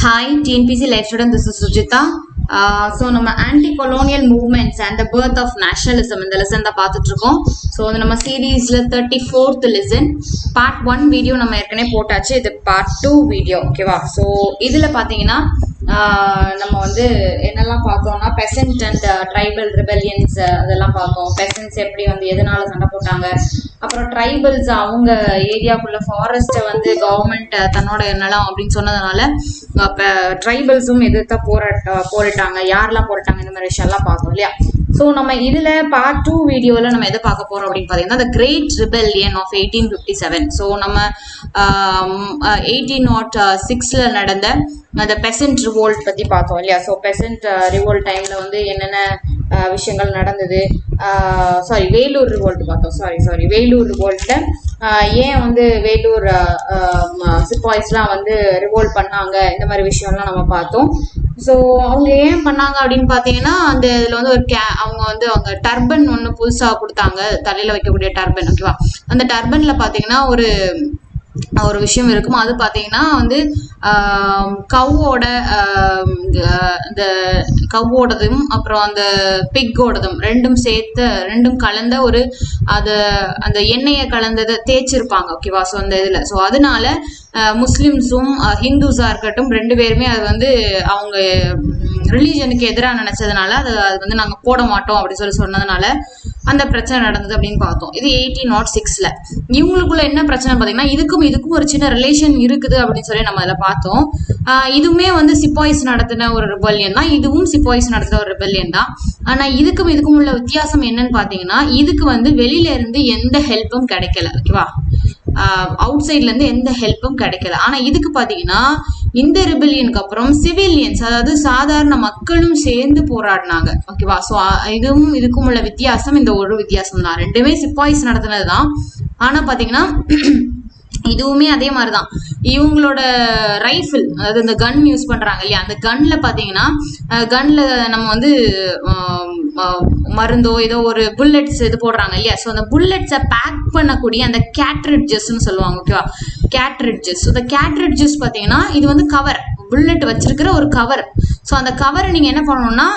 Hi, TNPC Life Student, this is Sujita. So, நம்ம anti-colonial movements and the birth of nationalism இந்த lesson தான் பார்த்துட்டு இருக்கோம். So நம்ம சீரீஸ்ல 34th லெசன் பார்ட் 1 வீடியோ நம்ம ஏற்கனவே போட்டாச்சு. இது பார்ட் 2 வீடியோ, ஓகேவா? ஸோ இதுல பார்த்தீங்கன்னா நம்ம வந்து என்னெல்லாம் பார்த்தோம்னா பெசன்ட் அண்ட் ட்ரைபல் ரிபெலியன்ஸ் அதெல்லாம் பார்த்தோம். பெசன்ட்ஸ் எப்படி வந்து எதனால சண்டை போட்டாங்க, அப்புறம் ட்ரைபல்ஸ் அவங்க ஏரியாக்குள்ள ஃபாரஸ்ட்டை வந்து கவர்மெண்ட் தன்னோட நிலம் அப்படின்னு சொன்னதுனால ட்ரைபல்ஸும் எதிர்த்தா போராட்டாங்க. யாரெல்லாம் போராட்டாங்க, இந்த மாதிரி விஷயம்லாம் பார்த்தோம் இல்லையா? ஸோ நம்ம இதுல பார்ட் 2 வீடியோவில் நம்ம எதை பார்க்க போறோம் அப்படின்னு பார்த்தீங்கன்னா the Great Rebellion of 1857. So நம்ம 1806 நடந்த அந்த பெசன்ட் ரிவோல்ட் பத்தி பார்த்தோம் இல்லையா? ஸோ பெசன்ட் ரிவோல்ட் டைம்ல வந்து என்னென்ன விஷயங்கள் நடந்தது, வேலூர் ரிவோல்ட் பார்த்தோம். வேலூர் ரிவோல்ட்ல ஏன் வந்து வேலூர் சிப்பாய்ஸ்லாம் வந்து ரிவோல்ட் பண்ணாங்க, இந்த மாதிரி விஷயம்லாம் நம்ம பார்த்தோம். ஸோ அவங்க ஏன் பண்ணாங்க அப்படின்னு பார்த்தீங்கன்னா, அந்த இதில் வந்து அவங்க டர்பன் ஒன்று புதுசாக கொடுத்தாங்க, தலையில் வைக்கக்கூடிய டர்பன், ஓகேவா? அந்த டர்பனில் பார்த்தீங்கன்னா ஒரு விஷயம் இருக்கும். அது பார்த்தீங்கன்னா வந்து கவ்வோட இந்த கவ்வோடதும் அப்புறம் அந்த பிக்கோடதும் ரெண்டும் கலந்த ஒரு அந்த எண்ணெயை கலந்ததை தேய்ச்சிருப்பாங்க, ஓகேவா? ஸோ அந்த இதில் ஸோ அதனால முஸ்லிம்ஸும் ஹிந்துஸாக இருக்கட்டும் ரெண்டு பேருமே அது வந்து அவங்க ரிலீஜனுக்கு எதிராக நினைச்சதுனால அது வந்து நாங்கள் போட மாட்டோம் அப்படின்னு சொன்னதுனால அந்த பிரச்சனை நடந்தது அப்படின்னு பார்த்தோம். இது 1806. இவங்களுக்குள்ள என்ன பிரச்சனை பார்த்தீங்கன்னா, இதுக்கும் ஒரு சின்ன ரிலேஷன் இருக்குது அப்படின்னு சொல்லி நம்ம அதில் பார்த்தோம். இதுவுமே வந்து சிப்பாய்ஸ் நடத்தின ஒரு ரிபெல்லியன் தான், இதுவும் சிப்பாய்ஸ் நடத்தின ஒரு ரிபெல்லியன் தான். ஆனால் இதுக்கும் உள்ள வித்தியாசம் என்னன்னு பார்த்தீங்கன்னா, இதுக்கு வந்து வெளியில இருந்து எந்த ஹெல்ப்பும் கிடைக்கல, ஓகேவா? அவுட் சைட்ல இருந்து எந்த ஹெல்ப்பும் கிடைக்கல. ஆனா இதுக்கு பாத்தீங்கன்னா இந்த ரிபெல்லியனுக்கு அப்புறம் சிவிலியன்ஸ், அதாவது சாதாரண மக்களும் சேர்ந்து போராடினாங்க, ஓகேவா? ஸோ இதுக்கும் உள்ள வித்தியாசம் இந்த ஒரு வித்தியாசம் தான். ரெண்டுமே சிப்பாய்ஸ் நடத்தினதுதான். ஆனா பாத்தீங்கன்னா இதுவுமே அதே மாதிரிதான். இவங்களோட ரைஃபிள், அதாவது இந்த கன் யூஸ் பண்றாங்க இல்லையா, அந்த கன்ல பாத்தீங்கன்னா கன்ல நம்ம வந்து மருந்தோ ஏதோ ஒரு புல்லட்ஸ் இது போடுறாங்க இல்லையா? ஸோ அந்த புல்லட்ஸை பேக் பண்ணக்கூடிய அந்த கேட்ரிட்ஜஸ்ன்னு சொல்லுவாங்க, ஓகேவா? கேட்ரிட்ஜஸ். இந்த கேட்ரிட்ஜஸ் பார்த்தீங்கன்னா இது வந்து கவர், புல்லட் வச்சிருக்கிற ஒரு கவர். ஸோ அந்த கவரை நீங்க என்ன பண்ணணும்னா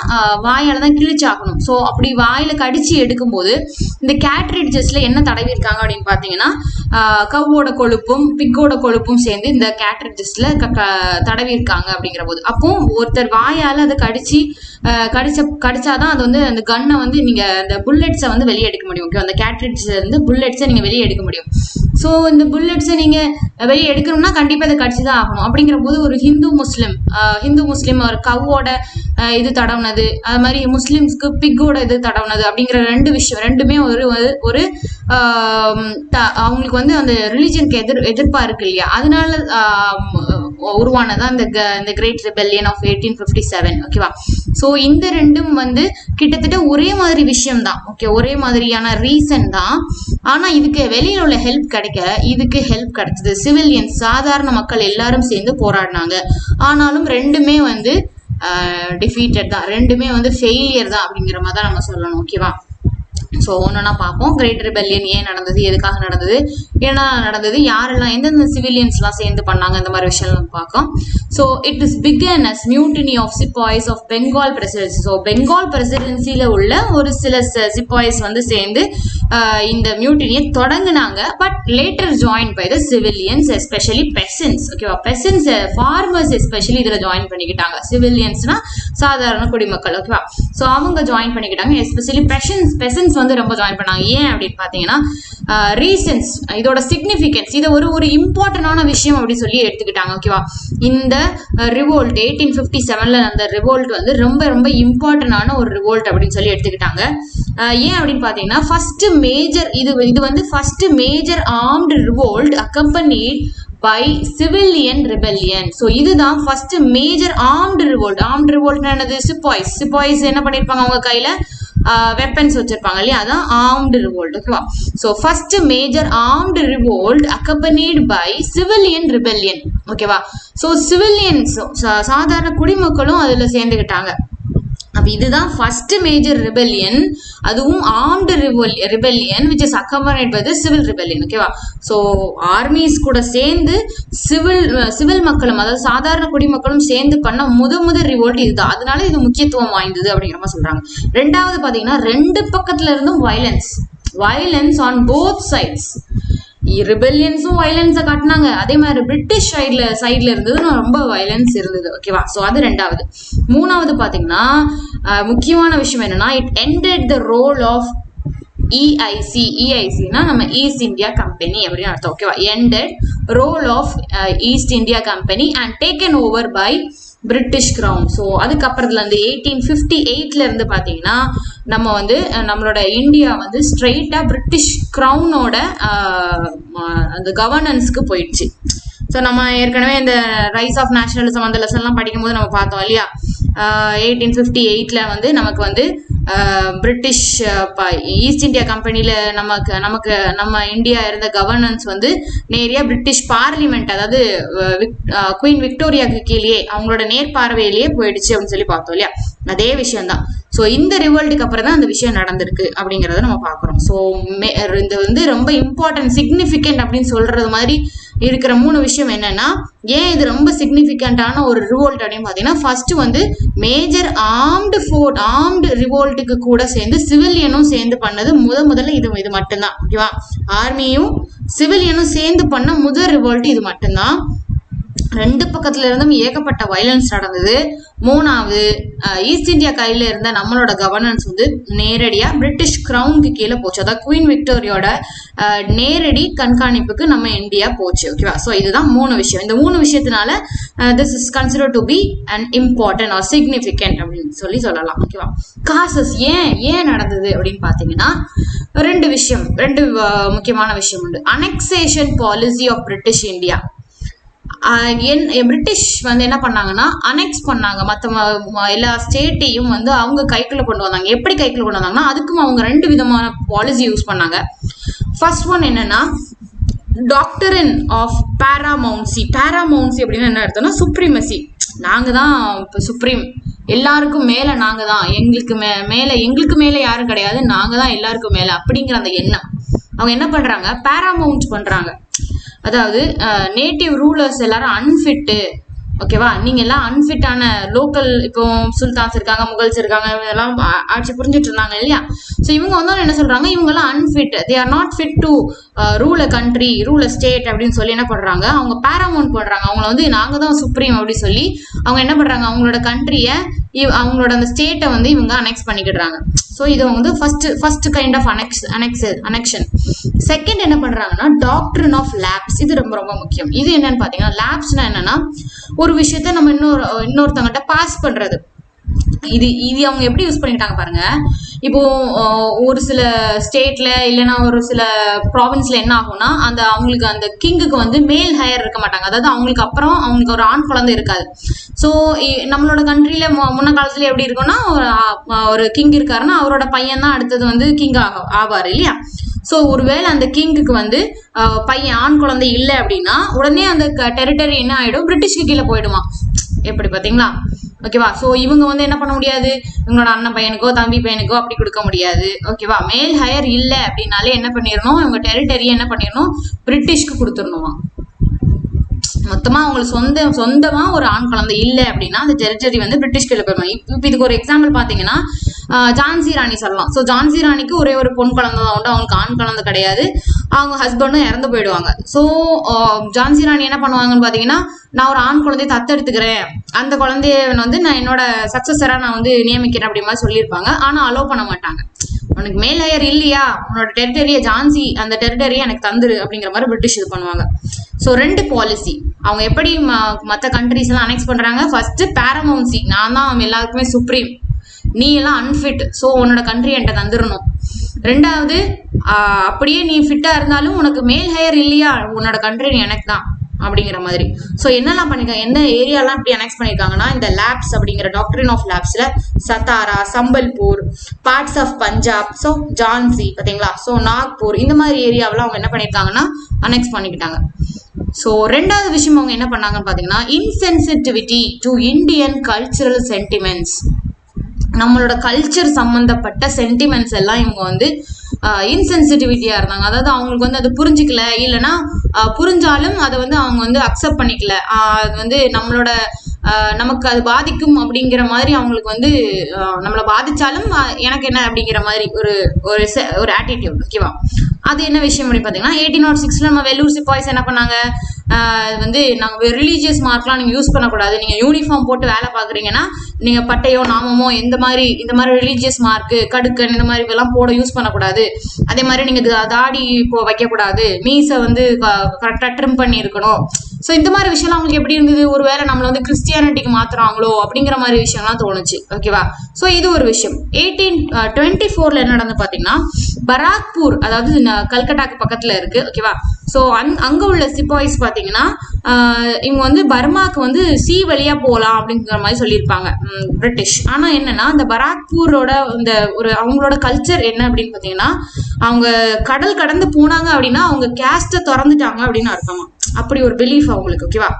வாயால தான் கிழிச்சாகணும். ஸோ அப்படி வாயில கடிச்சு எடுக்கும்போது இந்த கேட்ரிட்ஜஸ்ல என்ன தடவி இருக்காங்க அப்படின்னு பார்த்தீங்கன்னா, கவ்வோட கொழுப்பும் பிக்கோட கொழுப்பும் சேர்ந்து இந்த கேட்ரிட்ஜஸ்ல தடவி இருக்காங்க. அப்படிங்கிற போது அப்போ ஒருத்தர் வாயால அதை கடிச்சாதான் அது வந்து அந்த கன்னை வந்து நீங்க அந்த புல்லட்ஸை வந்து வெளியே எடுக்க முடியும், ஓகே? அந்த கேட்ரிட்ஜ்ல இருந்து புல்லட்ஸை நீங்க வெளியே எடுக்க முடியும். ஸோ இந்த புல்லட்ஸை நீங்க வெளியே எடுக்கணும்னா கண்டிப்பா அதை கடிச்சுதான் ஆகணும். அப்படிங்கிற போது ஒரு ஹிந்து முஸ்லிம் ஒரு கவ்வோட இது தடவுனது, அது மாதிரி முஸ்லிம்ஸ்க்கு பிக்கோட இது தடவுனது அப்படிங்கிற ரெண்டுமே ஒரு அவங்களுக்கு வந்து அந்த ரிலிஜனுக்கு எதிர்ப்பா இருக்கு இல்லையா? அதனால உருவானதான் இந்த கிரேட் ரிபெல்லியன் ஆஃப் 1857, ஓகேவா? ஸோ இந்த ரெண்டும் வந்து கிட்டத்தட்ட ஒரே மாதிரி விஷயம் தான், ஓகே? ஒரே மாதிரியான ரீசன் தான். ஆனா இதுக்கு வெளியில உள்ள ஹெல்ப் இதுக்கு ஹெல்ப் கிடைச்சது. சிவிலியன்ஸ், சாதாரண மக்கள் எல்லாரும் சேர்ந்து போராடினாங்க. ஆனாலும் ரெண்டுமே வந்து டிஃபீட்டட் தான், ரெண்டுமே வந்து ஃபெயிலியர் தான் அப்படிங்கிற மாதிரி தான் நம்ம சொல்லணும், ஓகேவா? ஸோ ஒன்றுனா பார்ப்போம். கிரேட் ரிபெல்லியன் ஏன் நடந்தது, எதுக்காக நடந்தது, ஏன்னா நடந்தது, யாரெல்லாம் எந்தெந்த சிவிலியன்ஸ்லாம் சேர்ந்து பண்ணாங்க, இந்த மாதிரி விஷயம் பார்க்கலாம். So it is began as mutiny of sepoys of Bengal presidency. So Bengal பிரசிடென்சியில் உள்ள ஒரு சில சிப்பாய்ஸ் வந்து சேர்ந்து இந்த மியூட்டினியை தொடங்கினாங்க. But later join by the civilians, especially peasants, ஓகேவா? பெசன்ஸ், ஃபார்மர்ஸ் எஸ்பெஷலி இதில் ஜாயின் பண்ணிக்கிட்டாங்க. சிவிலியன்ஸ்னா சாதாரண குடிமக்கள், ஓகேவா? ஸோ அவங்க ஜாயின் பண்ணிக்கிட்டாங்க. எஸ்பெஷலி பெசன்ஸ் வந்து ரொம்ப ஜாயின் பண்ணாங்க. ஏன் அப்படின்னு பார்த்தீங்கன்னா ரீசன்ஸ், இதோட சிக்னிஃபிகன்ஸ், இதை ஒரு இம்பார்ட்டன்டான விஷயம் அப்படின்னு சொல்லி எடுத்துக்கிட்டாங்க, ஓகேவா? இந்த ரிவோல்ட் 1857 அந்த ரிவோல்ட் வந்து ரொம்ப ரொம்ப இம்பார்ட்டன்டான ஒரு ரிவோல்ட் அப்படின்னு சொல்லி எடுத்துக்கிட்டாங்க. ஏன் அப்படின்னு பார்த்தீங்கன்னா ஃபர்ஸ்ட் மேஜர் இது வந்து first major armed revolt accompanied by civilian rebellion. So இதுதான் first major armed revolt. Armed revolt என்னது? சிப்பாய்ஸ் என்ன பண்ணிருப்பாங்க, அவங்க கையில வெப்பன்ஸ் வச்சிருப்பாங்க இல்லையா, அதான் ஆர்ம்டு ரிவோல்ட், ஓகேவா? So first major armed revolt accompanied by civilian rebellion, ஓகேவா? ஸோ சிவிலியன்ஸ், சாதாரண குடிமக்களும் அதுல சேர்ந்துக்கிட்டாங்க. அப்ப இதுதான் ஃபர்ஸ்ட் மேஜர் ரிபெல்லியன், அதுவும் armed rebellion which is accompanied by the civil rebellion. ஓகேவா? ஸோ ஆர்மிஸ் கூட சேர்ந்து சிவில் மக்களும், அதாவது சாதாரண குடிமக்களும் சேர்ந்து பண்ண முதல் ரிவோல்ட் இதுதான். அதனால இது முக்கியத்துவம் வாய்ந்தது அப்படிங்கிற மாதிரி சொல்றாங்க. ரெண்டாவது பாத்தீங்கன்னா ரெண்டு பக்கத்துல இருந்தும் வயலன்ஸ் ஆன் போத் சைட்ஸ். ரிபெல்லியன்ஸும் வயலன்ஸை காட்டினாங்க, அதே மாதிரி பிரிட்டிஷ் சைட்ல இருந்தது ரொம்ப வயலன்ஸ் இருந்தது. ஓகேவா? ஸோ அது ரெண்டாவது. மூணாவது பாத்தீங்கன்னா முக்கியமான விஷயம் என்னன்னா, it ended the role of EIC-னா நம்ம ஈஸ்ட் இந்தியா கம்பெனி அப்படின்னு அர்த்தம். ஓகேவா? Ended role of East India Company and taken over by British crown. So அதுக்கப்புறத்துல இருந்து 1858ல இருந்து பாத்தீங்கன்னா நம்ம வந்து நம்மளோட இந்தியா வந்து ஸ்ட்ரெயிட்டா பிரிட்டிஷ் கிரவுனோட அந்த கவர்னன்ஸ்க்கு போயிடுச்சு. ஸோ நம்ம ஏற்கனவே இந்த ரைஸ் ஆஃப் நேஷனலிசம் அந்த லெசன்லாம் படிக்கும் போது நம்ம பார்த்தோம் இல்லையா, 1858ல வந்து நமக்கு வந்து பிரிட்டிஷ் ஈஸ்ட் இந்தியா கம்பெனியில நம்ம இந்தியா இருந்த கவர்னன்ஸ் வந்து நேரியா பிரிட்டிஷ் பார்லிமெண்ட், அதாவது குயின் விக்டோரியாவுக்கு கீழே அவங்களோட நேர்பார்வையிலேயே போயிடுச்சு அப்படின்னு சொல்லி பார்த்தோம் இல்லையா, அதே விஷயம்தான். ஸோ இந்த ரிவோல்ட்டுக்கு அப்புறம் தான் அந்த விஷயம் நடந்திருக்கு அப்படிங்கிறத நம்ம பார்க்குறோம். ஸோ இது வந்து ரொம்ப இம்பார்ட்டன்ட், சிக்னிஃபிகண்ட் அப்படின்னு சொல்றது மாதிரி இருக்கிற 3 விஷயம் என்னன்னா, ஏன் இது ரொம்ப சிக்னிஃபிகண்டான ஒரு ரிவோல்ட் அப்படின்னு பார்த்தீங்கன்னா, ஃபர்ஸ்ட் வந்து மேஜர் ஆர்ம்டு ரிவோல்ட்டுக்கு கூட சேர்ந்து சிவிலியனும் சேர்ந்து பண்ணது முதல்ல இது மட்டும்தான். ஓகேவா? ஆர்மியும் சிவிலியனும் சேர்ந்து பண்ண முதல் ரிவோல்ட் இது மட்டும்தான். ரெண்டு பக்கத்துல இருந்தும் ஏகப்பட்ட வயலன்ஸ் நடந்தது. மூணாவது, ஈஸ்ட் இந்தியா கையில இருந்த நம்மளோட கவர்னன்ஸ் வந்து நேரடியா பிரிட்டிஷ் கிரவுனுக்கு கீழே போச்சு. அதாவது குயின் விக்டோரியோட நேரடி கண்காணிப்புக்கு நம்ம இந்தியா போச்சு. ஓகேவா? ஸோ இதுதான் 3 விஷயம். இந்த 3 விஷயத்தினால this is consider to be and important or significant அப்படின்னு சொல்லலாம். ஓகேவா? காசஸ் ஏன் நடந்தது அப்படின்னு பாத்தீங்கன்னா, ரெண்டு முக்கியமான விஷயம் உண்டு. Annexation policy of British India. British வந்து என்ன பண்ணாங்கன்னா, அனெக்ஸ் பண்ணாங்க மற்ற எல்லா ஸ்டேட்டையும் வந்து அவங்க கைக்குள்ள கொண்டு வந்தாங்க. எப்படி கைக்குள்ள கொண்டு வந்தாங்கன்னா, அதுக்கும் அவங்க 2 விதமான பாலிசி யூஸ் பண்ணாங்க. ஃபர்ஸ்ட் ஒன் என்னன்னா, டாக்டரின் ஆஃப் பாராமவுன்சி அப்படின்னு என்ன அர்த்தம்னா, சுப்ரீமசி. நாங்க தான் சுப்ரீம், எல்லாருக்கும் மேல நாங்க தான், எங்களுக்கு மேல யாரும் கிடையாது, நாங்க தான் எல்லாருக்கும் மேல அப்படிங்கிற அந்த எண்ணம். அவங்க என்ன பண்றாங்க, பாராமவுண்ட் பண்றாங்க. அதாவது நேட்டிவ் ரூலர்ஸ் எல்லாரும் அன்ஃபிட்டு. ஓகேவா? நீங்க எல்லாம் அன்ஃபிட்டான லோக்கல், இப்போ சுல்தான்ஸ் இருக்காங்க, முகல்ஸ் இருக்காங்க, இதெல்லாம் ஆட்சி புரிஞ்சுட்டு இருந்தாங்க இல்லையா. ஸோ இவங்க வந்து என்ன சொல்றாங்க, இவங்க எல்லாம் unfit, they are not fit to rule a country, rule a state அப்படின்னு சொல்லி என்ன பண்றாங்க, அவங்க பாராமவுண்ட் பண்றாங்க. அவங்கள வந்து நாங்க தான் சுப்ரீம் அப்படி சொல்லி அவங்க என்ன பண்றாங்க, அவங்களோட கண்ட்ரியை, அவங்களோட அந்த ஸ்டேட்டை வந்து இவங்க அனெக்ஸ் பண்ணிக்கிடுறாங்க. ஸோ இது வந்து ஃபர்ஸ்ட் கைண்ட் ஆஃப் அனெக்ஷன். செகண்ட் என்ன பண்றாங்கன்னா, டாக்டரின் ஆஃப் லேப்ஸ். இது ரொம்ப ரொம்ப முக்கியம். இது என்னன்னு பாத்தீங்கன்னா, லேப்ஸ்னா என்னன்னா, ஒரு விஷயத்த நம்ம இன்னொருத்தவங்கிட்ட பாஸ் பண்றது. இது அவங்க எப்படி யூஸ் பண்ணிட்டாங்க பாருங்க. இப்போ ஒரு சில ஸ்டேட்ல இல்லைன்னா ஒரு சில ப்ராவின்ஸ்ல என்ன ஆகும்னா, அவங்களுக்கு அந்த கிங்குக்கு வந்து மேல் ஹையர் இருக்க மாட்டாங்க. அதாவது அவங்களுக்கு ஒரு ஆண் குழந்தை இருக்காது. ஸோ நம்மளோட கண்ட்ரில முன்ன காலத்துல எப்படி இருக்கும்னா, ஒரு கிங் இருக்காருன்னா அவரோட பையன் தான் அடுத்தது வந்து கிங் ஆவார் இல்லையா. ஸோ ஒருவேளை அந்த கிங்குக்கு வந்து பையன் ஆண் குழந்தை இல்லை அப்படின்னா, உடனே அந்த டெரிட்டரி என்ன ஆயிடும், பிரிட்டிஷ்க்கு கீழே போயிடுமா. எப்படி பாத்தீங்களா? ஓகேவா? ஸோ இவங்க வந்து என்ன பண்ண முடியாது, இவங்களோட அண்ணன் பையனுக்கோ தம்பி பையனுக்கோ அப்படி கொடுக்க முடியாது. ஓகேவா? மேல் ஹையர் இல்லை அப்படின்னாலே என்ன பண்ணிடணும், இவங்க டெரிட்டரியை என்ன பண்ணிடணும், பிரிட்டிஷ்க்கு கொடுத்துடணுமா. மொத்தமா அவங்களுக்கு சொந்தமா ஒரு ஆண் குழந்தை இல்லை அப்படின்னா அந்த டெரிட்டரி வந்து பிரிட்டிஷ்க்கு போயிடும். இப்போ இதுக்கு ஒரு எக்ஸாம்பிள் பாத்தீங்கன்னா, ஜான்சி ராணி சொல்லலாம். ஸோ ஜான்சி ராணிக்கு ஒரே ஒரு பொன் குழந்தை தான் உண்டு, அவங்களுக்கு ஆண் குழந்தை கிடையாது. அவங்க ஹஸ்பண்டும் இறந்து போயிடுவாங்க. ஸோ ஜான்சி ராணி என்ன பண்ணுவாங்கன்னு பாத்தீங்கன்னா, நான் ஒரு ஆண் குழந்தைய தத்தெடுத்துக்கிறேன், அந்த குழந்தைய வந்து நான் என்னோட சக்சஸரா நான் வந்து நியமிக்கிறேன் அப்படி மாதிரி சொல்லியிருப்பாங்க. ஆனா அலோவ் பண்ண மாட்டாங்க. உனக்கு மேல் ஹையர் இல்லையா, உன்னோட டெரிட்டரியை ஜான்சி அந்த டெரிட்டரியை எனக்கு தந்துரு அப்படிங்கிற மாதிரி பிரிட்டிஷ் இது பண்ணுவாங்க. So 2 policy. அவங்க எப்படி மற்ற கண்ட்ரிஸ் எல்லாம் அனெக்ஸ் பண்றாங்க, ஃபர்ஸ்ட் பாராமவுன்சி, நான் தான் எல்லாருக்குமே சுப்ரீம், நீ எல்லாம் அன்ஃபிட், ஸோ உன்னோட கண்ட்ரி என்கிட்ட தந்துடணும். ரெண்டாவது, அப்படியே நீ ஃபிட்டா இருந்தாலும் உனக்கு மேல் ஹையர் இல்லையா, உன்னோட கண்ட்ரி எனக்கு தான் அப்படிங்கிற மாதிரி. ஸோ என்னெல்லாம் பண்ணிருக்காங்க, என்ன ஏரியாலாம் இப்படி அனெக்ஸ் பண்ணியிருக்காங்கன்னா, இந்த லேப்ஸ் அப்படிங்கிற டாக்டரின் ஆஃப் லேப்ஸ்ல Satara, Sambalpur, parts of Punjab, so Jhansi பாத்தீங்களா, ஸோ நாக்பூர், இந்த மாதிரி ஏரியாவெல்லாம் அவங்க என்ன பண்ணியிருக்காங்கன்னா அனெக்ஸ் பண்ணிக்கிட்டாங்க. ஸோ ரெண்டாவது விஷயம் அவங்க என்ன பண்ணாங்கன்னு பாத்தீங்கன்னா, insensitivity to Indian cultural sentiments. நம்மளோட கல்ச்சர் சம்மந்தப்பட்ட சென்டிமெண்ட்ஸ் எல்லாம் இவங்க வந்து இன்சென்சிட்டிவிட்டியா இருந்தாங்க. அதாவது அவங்களுக்கு வந்து அது புரிஞ்சிக்கல, இல்லைன்னா புரிஞ்சாலும் அதை வந்து அவங்க வந்து அக்செப்ட் பண்ணிக்கல. அது வந்து நமக்கு அது பாதிக்கும் அப்படிங்கிற மாதிரி அவங்களுக்கு வந்து நம்மளை பாதிச்சாலும் எனக்கு என்ன அப்படிங்கிற மாதிரி ஒரு ஆட்டிடியூட். ஓகேவா? அது என்ன விஷயம் அப்படின்னு பார்த்தீங்கன்னா 1806 நம்ம வெள்ளூர் சிப்பாய்ஸ் என்ன பண்ணாங்க, வந்து நாங்கள் ரிலீஜியஸ் மார்க்லாம் நீங்கள் யூஸ் பண்ணக்கூடாது, நீங்கள் யூனிஃபார்ம் போட்டு வேலை பார்க்குறீங்கன்னா நீங்கள் பட்டையோ நாமமோ இந்த மாதிரி ரிலீஜியஸ் மார்க்கு கடுக்கன் இந்த மாதிரி இதெல்லாம் போட யூஸ் பண்ணக்கூடாது. அதே மாதிரி நீங்கள் தாடி இப்போ வைக்கக்கூடாது, மீசை வந்து கரெக்டாக ட்ரிம் பண்ணி இருக்கணும். ஸோ இந்த மாதிரி விஷயம்லாம் அவங்களுக்கு எப்படி இருந்தது, ஒருவேளை நம்மளை வந்து கிறிஸ்டியானிட்டிக்கு மாத்துறாங்களோ அப்படிங்கிற மாதிரி விஷயம்லாம் தோணுச்சு. ஓகேவா? ஸோ இது ஒரு விஷயம். 1824 என்ன நடந்து பார்த்தீங்கன்னா பராக்பூர், அதாவது கல்கட்டாக்கு பக்கத்தில் இருக்கு. ஓகேவா? ஸோ அங்கே உள்ள சிப்பாய்ஸ் பார்த்தீங்கன்னா இவங்க வந்து பர்மாக்கு வந்து சி வழியா போகலாம் அப்படிங்கிற மாதிரி சொல்லியிருப்பாங்க பிரிட்டிஷ். ஆனால் என்னன்னா இந்த பராக்பூரோட இந்த அவங்களோட கல்ச்சர் என்ன அப்படின்னு பார்த்தீங்கன்னா அவங்க கடல் கடந்து போனாங்க அப்படின்னா அவங்க கேஸ்ட்டை திறந்துட்டாங்க அப்படின்னு அர்த்தமா. அப்படி ஒரு பிலீஃப் அவங்களுக்கு. ஓகேவா?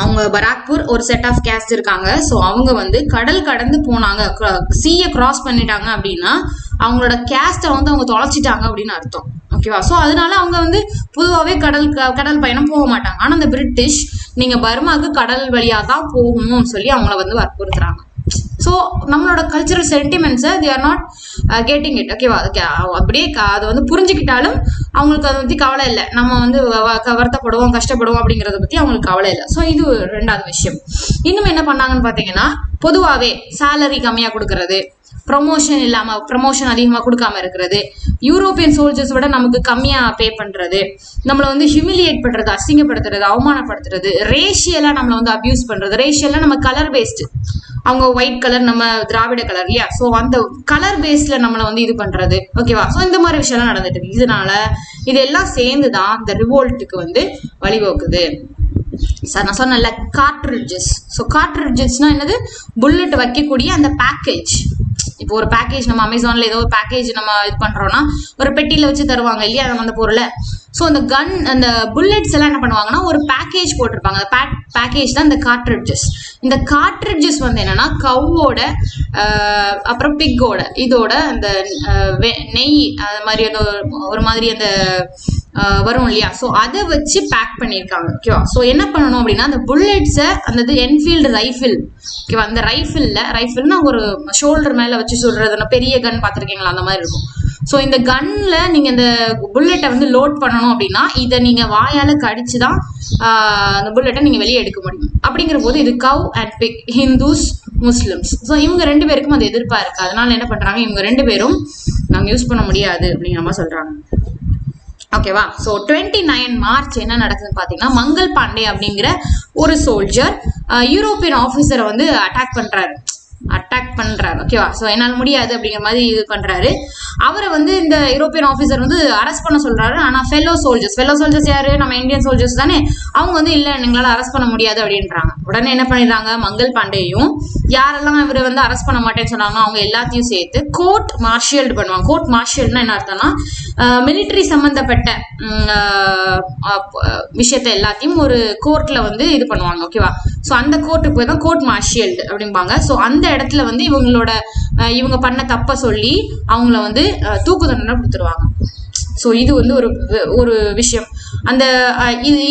அவங்க பராக்பூர் ஒரு செட் ஆஃப் கேஸ்ட் இருக்காங்க. ஸோ அவங்க வந்து கடல் கடந்து போனாங்க, சீயை கிராஸ் பண்ணிட்டாங்க அப்படின்னா அவங்களோட கேஸ்ட்டை வந்து அவங்க தொலைச்சிட்டாங்க அப்படின்னு அர்த்தம். ஓகேவா? ஸோ அதனால அவங்க வந்து பொதுவாகவே கடல் பயணம் போக மாட்டாங்க. ஆனால் அந்த பிரிட்டிஷ் நீங்க பர்மாவுக்கு கடல் வழியாக தான் போகணும்னு சொல்லி அவங்கள வந்து வற்புறுத்துறாங்க. ஸோ நம்மளோட கல்ச்சரல் சென்டிமெண்ட்ஸை they are not getting it. ஓகேவா? அப்படியே அதை வந்து புரிஞ்சுக்கிட்டாலும் அவங்களுக்கு அதை பற்றி கவலை இல்லை. நம்ம வந்து வருத்தப்படுவோம், கஷ்டப்படுவோம் அப்படிங்கிறத பற்றி அவங்களுக்கு கவலை இல்லை. ஸோ இது ரெண்டாவது விஷயம். இன்னும் என்ன பண்ணாங்கன்னு பார்த்தீங்கன்னா பொதுவாகவே சேலரி கம்மியாக கொடுக்கறது, ப்ரொமோஷன் இல்லாமல் ப்ரொமோஷன் அதிகமாக கொடுக்காம இருக்கிறது, யூரோப்பியன் சோல்ஜர்ஸ் விட நமக்கு கம்மியாக பே பண்ணுறது, நம்மளை வந்து ஹியூமிலியேட் பண்ணுறது, அசிங்கப்படுத்துறது, அவமானப்படுத்துறது, ரேஷியலாக நம்மளை வந்து அப்யூஸ் பண்ணுறது. ரேஷியலாக நம்ம கலர் பேஸ்டு, அவங்க ஒயிட் கலர், நம்ம திராவிட கலர் இல்லையா? ஸோ அந்த கலர் பேஸ்ல நம்மளை வந்து இது பண்றது. ஓகேவா? ஸோ இந்த மாதிரி விஷயம்லாம் நடந்துட்டு இருக்கு. இதனால இதெல்லாம் சேர்ந்து தான் இந்த ரிவோல்ட்டுக்கு வந்து வழிவகுக்குது. சார் நான் சொன்னேன்ல கார்ட்ரிட்ஜஸ். ஸோ கார்ட்ரிட்ஜஸ்னா என்னது, புல்லட் வைக்கக்கூடிய அந்த பேக்கேஜ். இப்போ ஒரு பேக்கேஜ் நம்ம அமேசான்ல ஏதோ ஒரு பேக்கேஜ் நம்ம இது பண்றோம்னா ஒரு பெட்டியில வச்சு தருவாங்க இல்லையா நம்ம அந்த பொருளை. ஸோ அந்த புல்லட்ஸ் எல்லாம் என்ன பண்ணுவாங்கன்னா ஒரு பேக்கேஜ் போட்டிருப்பாங்க. அந்த பேக்கேஜ் தான் இந்த கார்ட்ரிட்ஜஸ். இந்த கார்ட்ரிட்ஜஸ் வந்து என்னன்னா கவ்வோட அப்புறம் பிக்கோட இதோட அந்த நெய் அது மாதிரி ஒரு மாதிரி அந்த வரும் இல்லையா? ஸோ அதை வச்சு பேக் பண்ணியிருக்காங்க. ஓகேவா? ஸோ என்ன பண்ணணும் அப்படின்னா அந்த புல்லட்ஸை அந்த என்ஃபீல்டு ரைஃபிள். ஓகேவா? அந்த ரைஃபிள்னா ஒரு ஷோல்டர் மேலே வச்சு சொல்றது, பெரிய கன் பார்த்துருக்கீங்களா? அந்த மாதிரி இருக்கும். ஸோ இந்த கன்ல நீங்க இந்த புல்லட்டை வந்து லோட் பண்ணணும் அப்படின்னா இதை நீங்க வாயால கடிச்சு தான் அந்த புல்லட்டை நீங்க வெளியே எடுக்க முடியும். அப்படிங்கிற போது இது cow and pig, Hindus Muslims. So இவங்க 2 பேருக்கும் அது எதிர்ப்பா இருக்கு. அதனால என்ன பண்றாங்க, இவங்க 2 பேரும் நாங்க யூஸ் பண்ண முடியாது அப்படிங்கிற மாதிரி சொல்றாங்க. ஓகேவா? ஸோ 29 மார்ச் என்ன நடக்குதுன்னு பார்த்தீங்கன்னா மங்கள் பாண்டே அப்படிங்கிற ஒரு சோல்ஜர் யூரோப்பியன் ஆஃபீஸரை வந்து அட்டாக் பண்றாரு. ஓகேவா? ஸோ என்னால் முடியாது அப்படிங்கிற மாதிரி இது பண்றாரு. அவரை வந்து இந்த யூரோப்பியன் ஆஃபீஸர் வந்து அரெஸ்ட் பண்ண சொல்றாரு. ஆனால் ஃபெல்லோ சோல்ஜர்ஸ் யாரு, நம்ம இந்தியன் சோல்ஜர்ஸ் தானே, அவங்க வந்து இல்லை எங்களால் அரெஸ்ட் பண்ண முடியாது அப்படின்றாங்க. உடனே என்ன பண்ணிடுறாங்க, மங்கள் பாண்டேயும் யாரெல்லாம் இவரை வந்து அரெஸ்ட் பண்ண மாட்டேன்னு சொன்னாங்க அவங்க எல்லாத்தையும் சேர்த்து கோர்ட் மார்ஷியல்டு பண்ணுவாங்க. கோர்ட் மார்ஷியல்னா என்ன அர்த்தம்னா மிலிட்டரி சம்பந்தப்பட்ட விஷயத்தை எல்லாத்தையும் ஒரு கோர்ட்ல வந்து இது பண்ணுவாங்க. ஓகேவா? ஸோ அந்த கோர்ட்டுக்கு போய் தான் கோர்ட் மார்ஷியல்டு அப்படிம்பாங்க. ஸோ அந்த இடத்துல வந்து இவங்க பண்ண தப்ப சொல்லி அவங்கள வந்து தூக்கு தண்டனை கொடுத்துருவாங்க. ஸோ இது வந்து ஒரு விஷயம். அந்த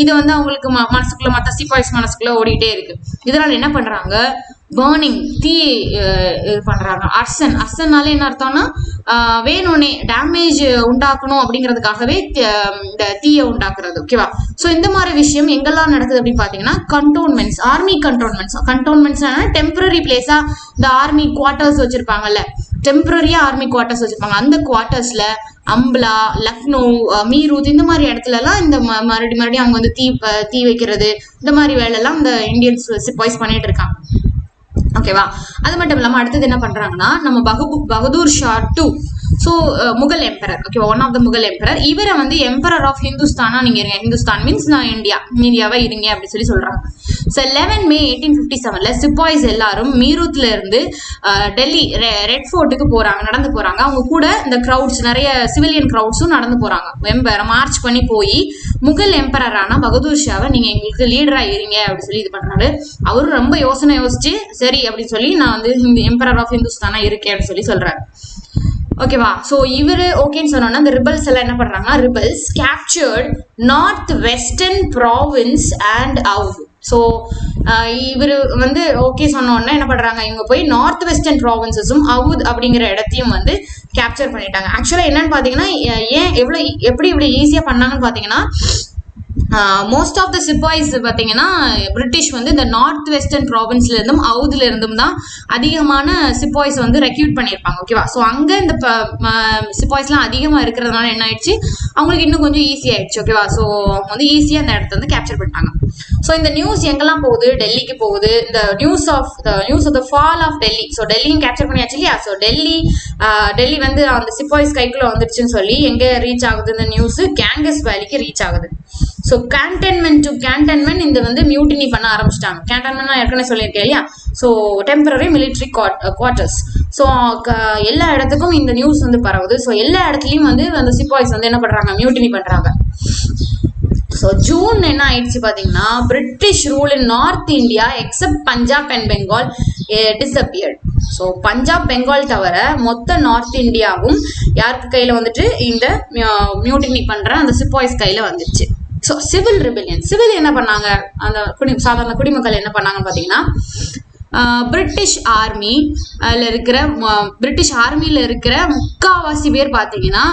இது வந்து அவங்களுக்கு மனசுக்குள்ள மற்ற சிப்பாய்ஸ் மனசுக்குள்ள ஓடிட்டே இருக்கு. இதனால என்ன பண்றாங்க, பர்னிங், தீ இது பண்றாங்க. அர்சன்னாலே என்ன அர்த்தம்னா வேணும்னே டேமேஜ் உண்டாக்கணும் அப்படிங்கிறதுக்காகவே இந்த தீயை உண்டாக்குறது. ஓகேவா? ஸோ இந்த மாதிரி விஷயம் எங்கெல்லாம் நடக்குது அப்படின்னு பாத்தீங்கன்னா கண்டோன்மெண்ட்ஸ், ஆர்மி கண்டோன்மெண்ட்ஸ் டெம்பரரி பிளேஸா இந்த ஆர்மி குவார்டர்ஸ் வச்சிருப்பாங்கல்ல, டெம்பரரியா ஆர்மி குவார்டர்ஸ் வச்சிருப்பாங்க. அந்த குவார்டர்ஸ்ல அம்பலா, லக்னோ, மீரூத் இந்த மாதிரி இடத்துல எல்லாம் இந்த மறுபடியும் அவங்க வந்து தீ வைக்கிறது இந்த மாதிரி வேலை எல்லாம் இந்த இந்தியன்ஸ் சிப்பாய்ஸ் பண்ணிட்டு இருக்காங்க. ஓகேவா? அது மட்டும் இல்லாம அடுத்தது என்ன பண்றாங்கன்னா நம்ம பகதூர் ஷா 2, ஸோ முகல் எம்பரர். ஓகேவா? One of the Mughal emperor. இவரை வந்து எம்பரர் ஆஃப் ஹிந்துஸ்தானா நீங்க இருங்க, ஹிந்துஸ்தான் மீன்ஸ் நான் இந்தியாவா இருங்க அப்படி சொல்லி சொல்றாங்க. ஸோ 11 மே 1857 சிப்பாய்ஸ் எல்லாரும் மீரூத்ல இருந்து டெல்லி ரெட் ஃபோர்ட்டுக்கு நடந்து போறாங்க. அவங்க கூட இந்த கிரௌட்ஸ், நிறைய சிவிலியன் கிரௌட்ஸும் நடந்து போறாங்க. மார்ச் பண்ணி போய் முகல் எம்பரரான பகதூர் ஷாவை நீங்க எங்களுக்கு லீடரா இருங்க அப்படின்னு சொல்லி இது பண்றாரு. அவரும் ரொம்ப யோசிச்சு சரி அப்படின்னு சொல்லி நான் வந்து எம்பரர் ஆஃப் ஹிந்துஸ்தானா இருக்கேன் அப்படின்னு சொல்லி சொல்றாரு. ஓகேவா? ஸோ இவரு ஓகேன்னு சொன்னோன்னா இந்த ரிபல்ஸ் எல்லாம் என்ன பண்றாங்கன்னா, rebels captured north western province and Awadh. So இவர் வந்து ஓகே சொன்னோன்னா என்ன பண்றாங்க, இவங்க போய் நார்த் வெஸ்டர்ன் ப்ராவின்சஸும் அவுத் அப்படிங்கிற இடத்தையும் வந்து கேப்சர் பண்ணிட்டாங்க. ஆக்சுவலா என்னன்னு பாத்தீங்கன்னா, ஏன் எப்படி இவ்வளவு ஈஸியா பண்ணாங்கன்னு பாத்தீங்கன்னா, மோஸ்ட் ஆஃப் த சிப்பாய்ஸ் பார்த்தீங்கன்னா பிரிட்டிஷ் வந்து இந்த நார்த் வெஸ்டர்ன் ப்ராவின்ஸ்ல இருந்தும் அவுத்ல இருந்தும் தான் அதிகமான சிப்பாய்ஸ் வந்து ரெக்ரூட் பண்ணியிருப்பாங்க. ஓகேவா? ஸோ அங்கே இந்த சிப்பாய்ஸ்லாம் அதிகமாக இருக்கிறதுனால என்ன ஆயிடுச்சு, அவங்களுக்கு இன்னும் கொஞ்சம் ஈஸி ஆயிடுச்சு. ஓகேவா? ஸோ அவங்க வந்து ஈஸியாக அந்த இடத்த வந்து கேப்சர் பண்ணிட்டாங்க. ஸோ இந்த நியூஸ் எங்கெல்லாம் போகுது, டெல்லிக்கு போகுது. இந்த news of the fall of Delhi. So டெல்லியும் கேப்சர் பண்ணியாச்சு இல்லையா? ஸோ டெல்லி வந்து அந்த சிப்பாய்ஸ் கைக்குள்ள வந்துருச்சுன்னு சொல்லி எங்கே ரீச் ஆகுது இந்த நியூஸ், கேங்கஸ் வேலிக்கு ரீச் ஆகுது. ஸோ கேன்டன்மெண்ட் டு கேன்டன்மெண்ட் இந்த வந்து மியூட்டினி பண்ண ஆரம்பிச்சிட்டாங்க. கேன்டன்மெண்ட் நான் ஏற்கனவே சொல்லியிருக்கேன் இல்லையா? So temporary military quarters. So எல்லா இடத்துக்கும் இந்த நியூஸ் வந்து பரவுது. ஸோ எல்லா இடத்துலையும் வந்து அந்த சிப்பாய்ஸ் வந்து என்ன பண்றாங்க, மியூட்டினி பண்றாங்க. ஸோ ஜூன் என்ன ஆயிடுச்சு பார்த்தீங்கன்னா, British rule in north India accept Punjab and Bengal disappeared. So Punjab Bengal தவிர மொத்த நார்த் இந்தியாவும் யாருக்கு கையில் வந்துட்டு இந்த மியூட்டினி பண்ற அந்த சிப்பாய்ஸ் கையில் வந்துடுச்சு. So civil rebellion. சிவில் என்ன பண்ணாங்க, அந்த சாதாரண குடிமக்கள் என்ன பண்ணாங்கன்னு பார்த்தீங்கன்னா, பிரிட்டிஷ் ஆர்மியில் இருக்கிற முக்காவாசி பேர் பார்த்தீங்கன்னா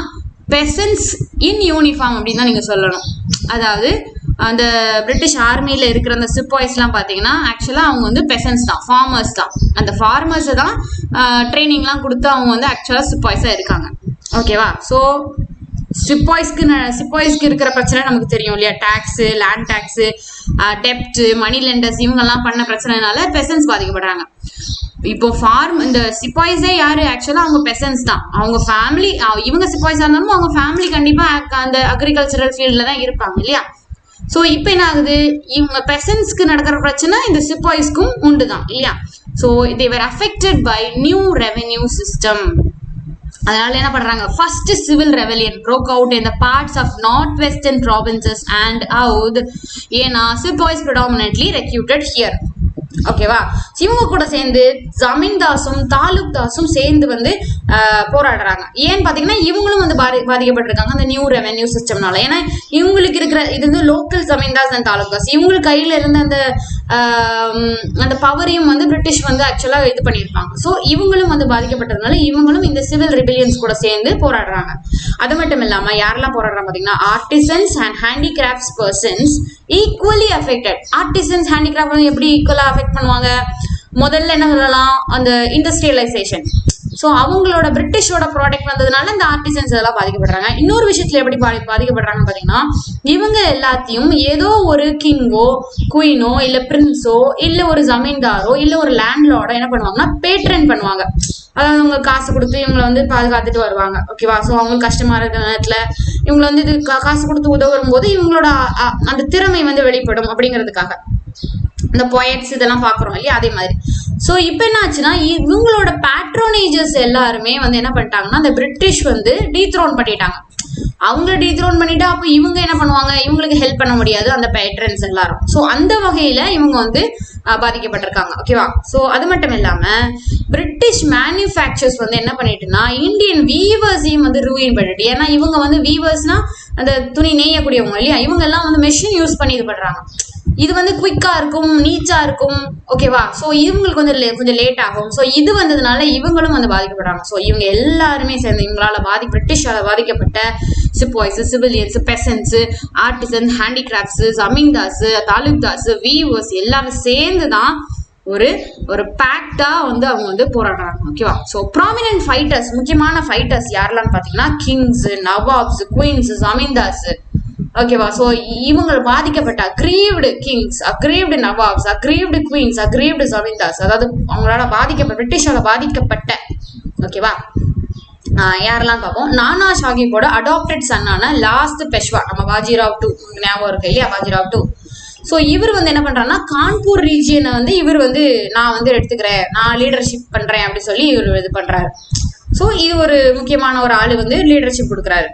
பெசன்ஸ் இன் யூனிஃபார்ம் அப்படின்னு தான் நீங்கள் சொல்லணும். அதாவது அந்த பிரிட்டிஷ் ஆர்மியில் இருக்கிற அந்த சிப்பாய்ஸ்லாம் பார்த்தீங்கன்னா ஆக்சுவலாக அவங்க வந்து பெசன்ஸ் தான், ஃபார்மர்ஸ் தான். அந்த ஃபார்மர்ஸை தான் ட்ரைனிங்லாம் கொடுத்து அவங்க வந்து ஆக்சுவலாக சிப்பாய்ஸாக இருக்காங்க. ஓகேவா? ஸோ சிப்பாய்ஸ்க்கு இருக்கிற பிரச்சனை நமக்கு தெரியும் இல்லையா? டாக்ஸு, லேண்ட் டாக்ஸு, டெப்ட், மணி லெண்டர்ஸ் இவங்கெல்லாம் பண்ண பிரச்சனைனால பெசன்ஸ் பாதிக்கப்படுறாங்க. இப்போ இந்த சிப்பாய்ஸே யாரு, ஆக்சுவலா அவங்க பெசன்ஸ் தான். அவங்க ஃபேமிலி, இவங்க சிப்பாய்ஸா இருந்தாலும் அவங்க ஃபேமிலி கண்டிப்பா அந்த அக்ரிகல்ச்சரல் ஃபீல்ட்ல தான் இருப்பாங்க இல்லையா? ஸோ இப்போ என்ன ஆகுது, இவங்க பெசன்ஸ்க்கு நடக்கிற பிரச்சனை இந்த சிப்பாய்ஸ்க்கும் உண்டு தான் இல்லையா? So they were affected by new revenue system. அதனால என்ன பண்றாங்க, first civil rebellion broke out in the parts of northwestern provinces and out. ஏன்னா சிப்பாய்ஸ் predominantly recruited here. ஓகேவா? இவங்க கூட சேர்ந்து ஜமீன்தாஸும் தாலுக்தாஸும் சேர்ந்து வந்து போராடுறாங்க. ஏன்னு பாத்தீங்கன்னா இவங்களும் வந்து பாதிக்கப்பட்டிருக்காங்க அந்த நியூ ரெவென்யூ சிஸ்டம்னால. ஏன்னா இவங்களுக்கு இருக்கிற இது வந்து லோக்கல் ஜமீன்தாஸ் அண்ட் தாலுக்தாஸ், இவங்களுக்கு கையில இருந்த அந்த பவரையும் வந்து பிரிட்டிஷ் வந்து ஆக்சுவலா இது பண்ணியிருப்பாங்க. ஸோ இவங்களும் வந்து பாதிக்கப்பட்டதுனால இவங்களும் இந்த சிவில் ரிபெலியன்ஸ் கூட சேர்ந்து போராடுறாங்க. அது மட்டும் இல்லாம யாரெல்லாம் போராடுறாங்க பாத்தீங்கன்னா, artisans and handicrafts persons equally affected. Artisans handicraft எப்படி ஈக்குவலா அஃபெக்ட் பண்ணுவாங்க, முதல்ல என்ன சொல்லலாம், அந்த இண்டஸ்ட்ரியலைசேஷன். ஸோ அவங்களோட பிரிட்டிஷோட ப்ராடக்ட் வந்ததுனால இந்த ஆர்டிசன்ஸ் இதெல்லாம் பாதிக்கப்படுறாங்க. இன்னொரு விஷயத்துல எப்படி பாதிக்கப்படுறாங்கன்னு பாத்தீங்கன்னா, இவங்க எல்லாத்தையும் ஏதோ ஒரு கிங்கோ குயினோ இல்ல பிரின்ஸோ இல்ல ஒரு ஜமீன்தாரோ இல்ல ஒரு லேண்ட்லார்டோ என்ன பண்ணுவாங்கன்னா பேட்ரன் பண்ணுவாங்க. அதாவது அவங்க காசு கொடுத்து இவங்களை வந்து பாதுகாத்துட்டு வருவாங்க. ஓகேவா? ஸோ அவங்களுக்கு கஷ்டமா இருக்கிற நேரத்துல இவங்களை வந்து இது காசு கொடுத்து உதவும் போது இவங்களோட அந்த திறமை வந்து வெளிப்படும் அப்படிங்கிறதுக்காக இந்த பொயட்ஸ் இதெல்லாம் பாக்குறோம் இல்லையா? அதே மாதிரி. ஸோ இப்போ என்ன ஆச்சுன்னா, இவங்களோட பேட்ரோனேஜஸ் எல்லாருமே வந்து என்ன பண்ணிட்டாங்கன்னா, அந்த பிரிட்டிஷ் வந்து டீத்ரோன் பண்ணிட்டாங்க. அவங்கள டீத்ரோன் பண்ணிட்டு அப்போ இவங்க என்ன பண்ணுவாங்க, இவங்களுக்கு ஹெல்ப் பண்ண முடியாது அந்த பேட்ரன்ஸ் எல்லாரும். ஸோ அந்த வகையில இவங்க வந்து பாதிக்கப்பட்டிருக்காங்க. ஓகேவா? ஸோ அது மட்டும் இல்லாம பிரிட்டிஷ் மேனுஃபேக்சர்ஸ் வந்து என்ன பண்ணிட்டுன்னா இந்தியன் வீவர்ஸையும் வந்து ரூயின் பண்ணிட்டு. ஏன்னா இவங்க வந்து வீவர்ஸ்னா அந்த துணி நெய்யக்கூடியவங்க இல்லையா? இவங்க எல்லாம் வந்து மெஷின் யூஸ் பண்ணி இது பண்றாங்க. இது வந்து குயிக்கா இருக்கும், நீச்சா இருக்கும். ஓகேவா? ஸோ இவங்களுக்கு வந்து கொஞ்சம் லேட் ஆகும். ஸோ இது வந்ததுனால இவங்களும் வந்து பாதிக்கப்படுறாங்க. ஸோ இவங்க எல்லாருமே சேர்ந்து இவங்களால பிரிட்டிஷால பாதிக்கப்பட்ட sepoys, civilians, peasants, artisan, handicrafts, zamindars, taluqdars, weavers எல்லாரும் சேர்ந்து தான் ஒரு பேக்டா வந்து அவங்க வந்து போராடுறாங்க. ஓகேவா? ஸோ ப்ராமினன்ட் ஃபைட்டர்ஸ், முக்கியமான ஃபைட்டர்ஸ் யாரெல்லாம் பார்த்தீங்கன்னா கிங்ஸ், நவாப்ஸ், குயின்ஸ், ஜமீன்தாஸ். ஓகேவா? ஸோ இவங்க பாதிக்கப்பட்ட aggrieved kings, aggrieved nawabs, aggrieved queens, aggrieved zamindars, அதாவது அவங்களால பிரிட்டிஷால பாதிக்கப்பட்ட. ஓகேவா? யாரெல்லாம் பார்ப்போம், நானா சாஹிப்போட அடாப்டட் சன்னான லாஸ்ட் பெஷ்வா நம்ம பாஜிராவ் 2 ஞாபகம் இருக்கு இல்லையா? பாஜிராவ் 2. ஸோ இவர் வந்து என்ன பண்றாருன்னா, கான்பூர் ரீஜியனை வந்து இவர் வந்து நான் வந்து எடுத்துக்கிறேன், நான் லீடர்ஷிப் பண்றேன் அப்படி சொல்லி இவர் இது பண்றாரு. ஸோ இது ஒரு முக்கியமான ஒரு ஆளு வந்து லீடர்ஷிப் கொடுக்குறாரு.